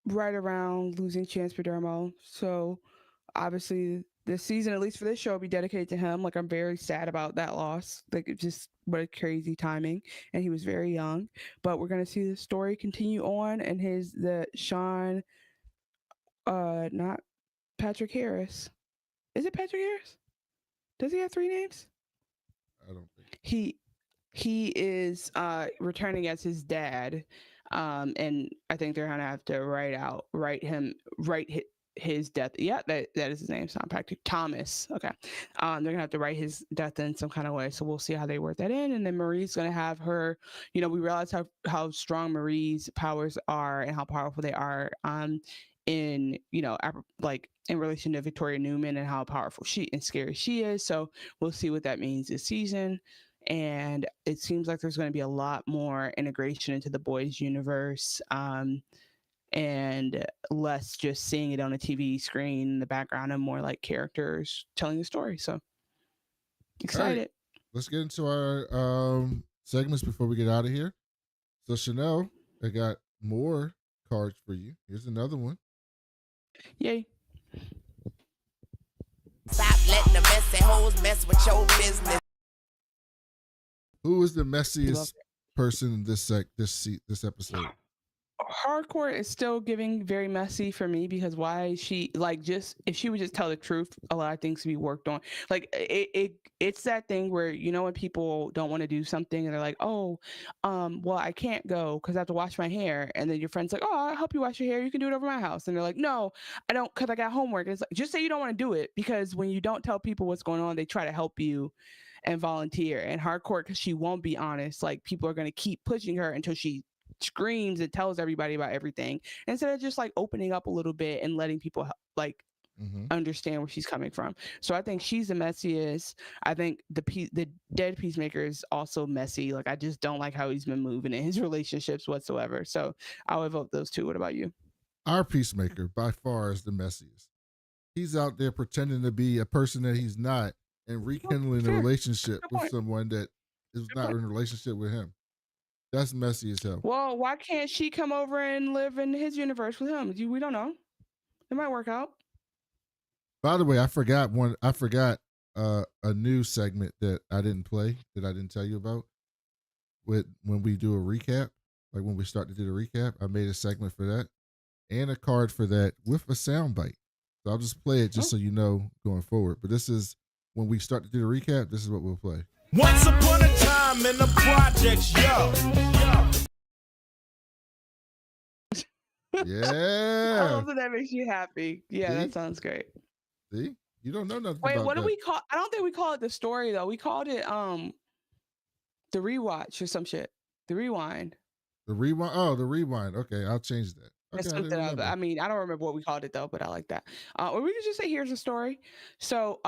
right around losing Chance Padermo. So obviously this season, at least for this show, will be dedicated to him. Like, I'm very sad about that loss. Like, it just, what a crazy timing. And he was very young. But we're gonna see the story continue on, and the Sean, not Patrick Harris. Is it Patrick Harris? Does he have 3 names? I don't think he is returning as his dad, and I think they're gonna have to write his death. Yeah, that is his name. It's not Patrick. Thomas. Okay. They're gonna have to write his death in some kind of way. So we'll see how they work that in. And then Marie's gonna have her. We realize how strong Marie's powers are and how powerful they are. In like in relation to Victoria Newman and how powerful and scary she is. So we'll see what that means this season. And it seems like there's going to be a lot more integration into the boys universe, and less just seeing it on a TV screen in the background and more like characters telling the story. So excited. Right. Let's get into our segments before we get out of here. So Chanel, I got more cards for you. Here's another one. Yay. Stop letting the messy hoes mess with your business. Who is the messiest person in this episode? Harcourt is still giving very messy for me, because why she if she would just tell the truth, a lot of things could be worked on. Like it's that thing where when people don't want to do something and they're like, oh, well, I can't go because I have to wash my hair, and then your friend's like, oh, I'll help you wash your hair, you can do it over my house, and they're like, no, I don't, because I got homework. And it's like, just say you don't want to do it, because when you don't tell people what's going on, they try to help you and volunteer. And Harcourt, because she won't be honest, like people are going to keep pushing her until she screams and tells everybody about everything, instead of just like opening up a little bit and letting people understand where she's coming from. So I think she's the messiest. I think the dead Peacemaker is also messy. Like, I just don't like how he's been moving in his relationships whatsoever. So I would vote those two. What about you? Our Peacemaker by far is the messiest. He's out there pretending to be a person that he's not and rekindling a relationship with someone that is not in a relationship with him. That's messy as hell. Well, why can't she come over and live in his universe with him? We don't know. It might work out. By the way, I forgot a new segment that I didn't play, that I didn't tell you about. When we do a recap, like when we start to do the recap, I made a segment for that and a card for that with a sound bite. So I'll just play it just so you know going forward. But this is when we start to do the recap, this is what we'll play. Once upon a time in the projects, yo. Yeah. I hope that makes you happy. Yeah, See? that sounds great. See? You don't know nothing Wait, about what that. do we call? I don't think we call it the story though. We called it the rewatch or some shit. The rewind. The rewind. Oh, the rewind. Okay, I'll change that. Okay, I mean, I don't remember what we called it though, but I like that. Or we could just say, "Here's a story." So,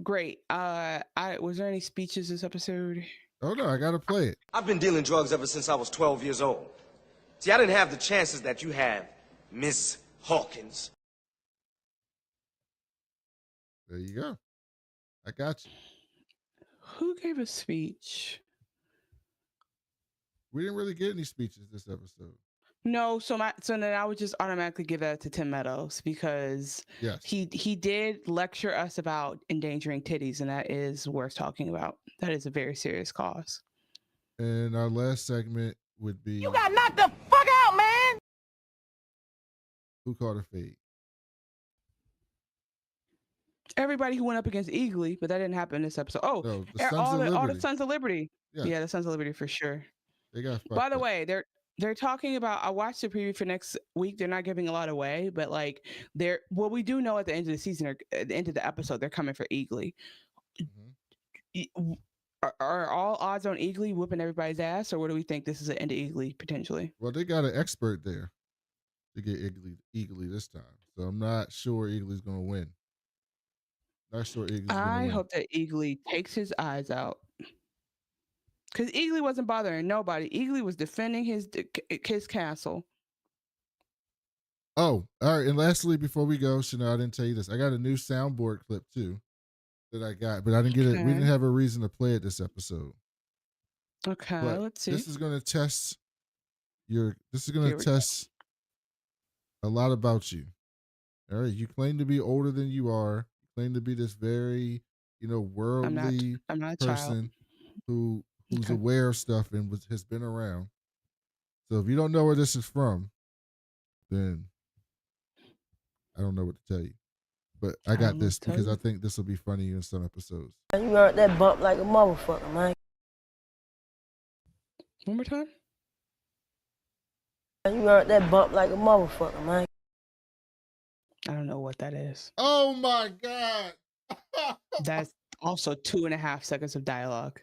great. Was there any speeches this episode? Oh no, I gotta play it. I've been dealing drugs ever since I was 12 years old. See, I didn't have the chances that you have, Miss Hawkins. There you go. I got you. Who gave a speech? We didn't really get any speeches this episode. No, so then I would just automatically give that to Tim Meadows, because yes, he did lecture us about endangering titties, and that is worth talking about. That is a very serious cause. And our last segment would be, You got knocked the fuck out, man! Who called a fade? Everybody who went up against Eagly, but that didn't happen in this episode. Oh, No, all the Sons of Liberty. Yes. Yeah, the Sons of Liberty for sure. They got fucked By the up. way, they're talking about, I watched the preview for next week. They're not giving a lot away, but like we do know at the end of the season, or at the end of the episode, they're coming for Eagly. Mm-hmm. Are all odds on Eagly whooping everybody's ass, or what do we think this is an end of Eagly potentially? Well, they got an expert there to get Eagly this time, so I'm not sure Eagly's gonna win. Not sure Eagly's gonna win. I hope that Eagly takes his eyes out, because Eagly wasn't bothering nobody. Eagly was defending his castle. Oh, all right. And lastly, before we go, Chanel, I didn't tell you this. I got a new soundboard clip too that I got, but I didn't get it. We didn't have a reason to play it this episode. Okay, but let's see. This is going to test a lot about you. All right. You claim to be older than you are. You claimed to be this very, I'm worldly not a child. person who's Okay. aware of stuff and has been around. So if you don't know where this is from, then I don't know what to tell you. But I got this because I think this will be funny in some episodes. You heard that bump like a motherfucker, man. One more time. You heard that bump like a motherfucker, man. I don't know what that is. Oh my God. That's also 2.5 seconds of dialogue.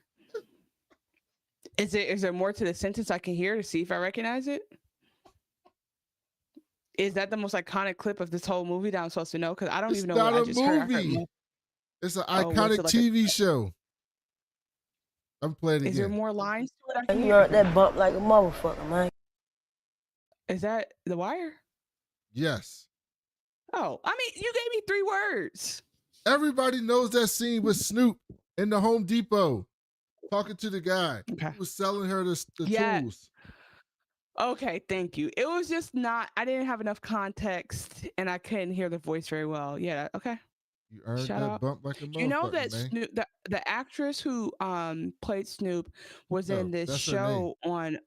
Is there more to the sentence I can hear to see if I recognize it? Is that the most iconic clip of this whole movie that I'm supposed to know? Because I don't even know what I just heard. I heard more. It's an iconic TV show. I'm playing it again. Is there more lines to it? You heard that bump like a motherfucker, man. Is that The Wire? Yes. Oh, I mean, you gave me 3 words. Everybody knows that scene with Snoop in the Home Depot talking to the guy who was selling her the tools. Okay, thank you. It was just not, I didn't have enough context and I couldn't hear the voice very well. Yeah, okay. You earned Shout that out. bump like a motherfucker, You know that man. Snoop, the actress who played Snoop was in this show on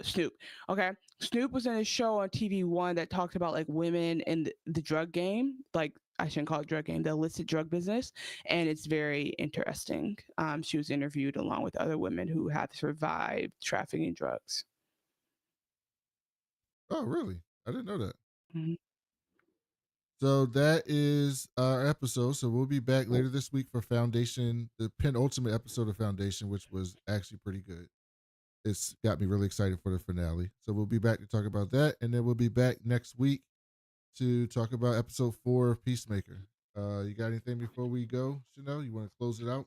Snoop. Okay. Snoop was in a show on TV1 that talked about like women in the drug game. Like, I shouldn't call it drug game, the illicit drug business. And it's very interesting. She was interviewed along with other women who have survived trafficking drugs. Oh, really? I didn't know that. Mm-hmm. So that is our episode. So we'll be back later this week for Foundation, the penultimate episode of Foundation, which was actually pretty good. It's got me really excited for the finale. So we'll be back to talk about that. And then we'll be back next week to talk about episode 4 of Peacemaker. You got anything before we go, Chanel? You want to close it out?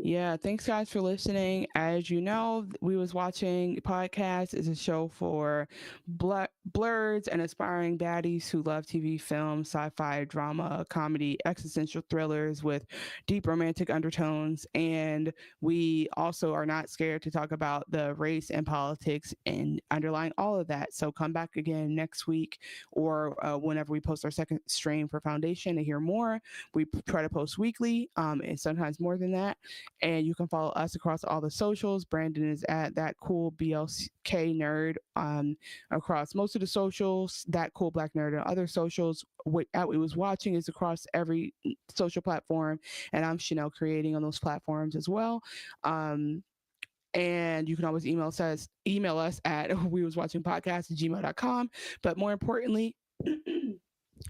Yeah, thanks guys for listening. As you know, We Was Watching podcast is a show for blurs and aspiring baddies who love TV, film, sci-fi, drama, comedy, existential thrillers with deep romantic undertones. And we also are not scared to talk about the race and politics and underlying all of that. So come back again next week or whenever we post our second stream for Foundation to hear more. We try to post weekly and sometimes more than that. And you can follow us across all the socials. Brandon is at That Cool BLK Nerd across most of the socials. That Cool Black Nerd and other socials. What We Was Watching is across every social platform. And I'm Chanel Creating on those platforms as well. And you can always email us at wewaswatchingpodcast@gmail.com. But more importantly,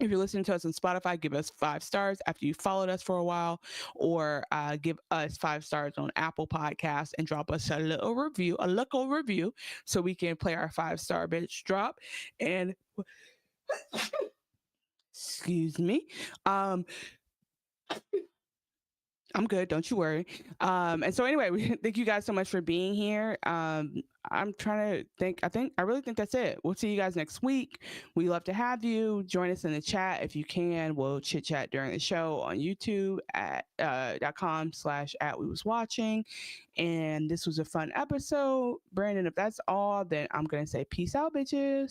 if you're listening to us on Spotify, give us 5 stars after you followed us for a while, or give us 5 stars on Apple Podcasts and drop us a local review so we can play our 5-star bitch drop. And excuse me. I'm good. Don't you worry. And so anyway, thank you guys so much for being here. I'm trying to think. I really think that's it. We'll see you guys next week. We love to have you. Join us in the chat if you can. We'll chit chat during the show on YouTube at .com/@wewaswatching. And this was a fun episode. Brandon, if that's all, then I'm going to say peace out, bitches.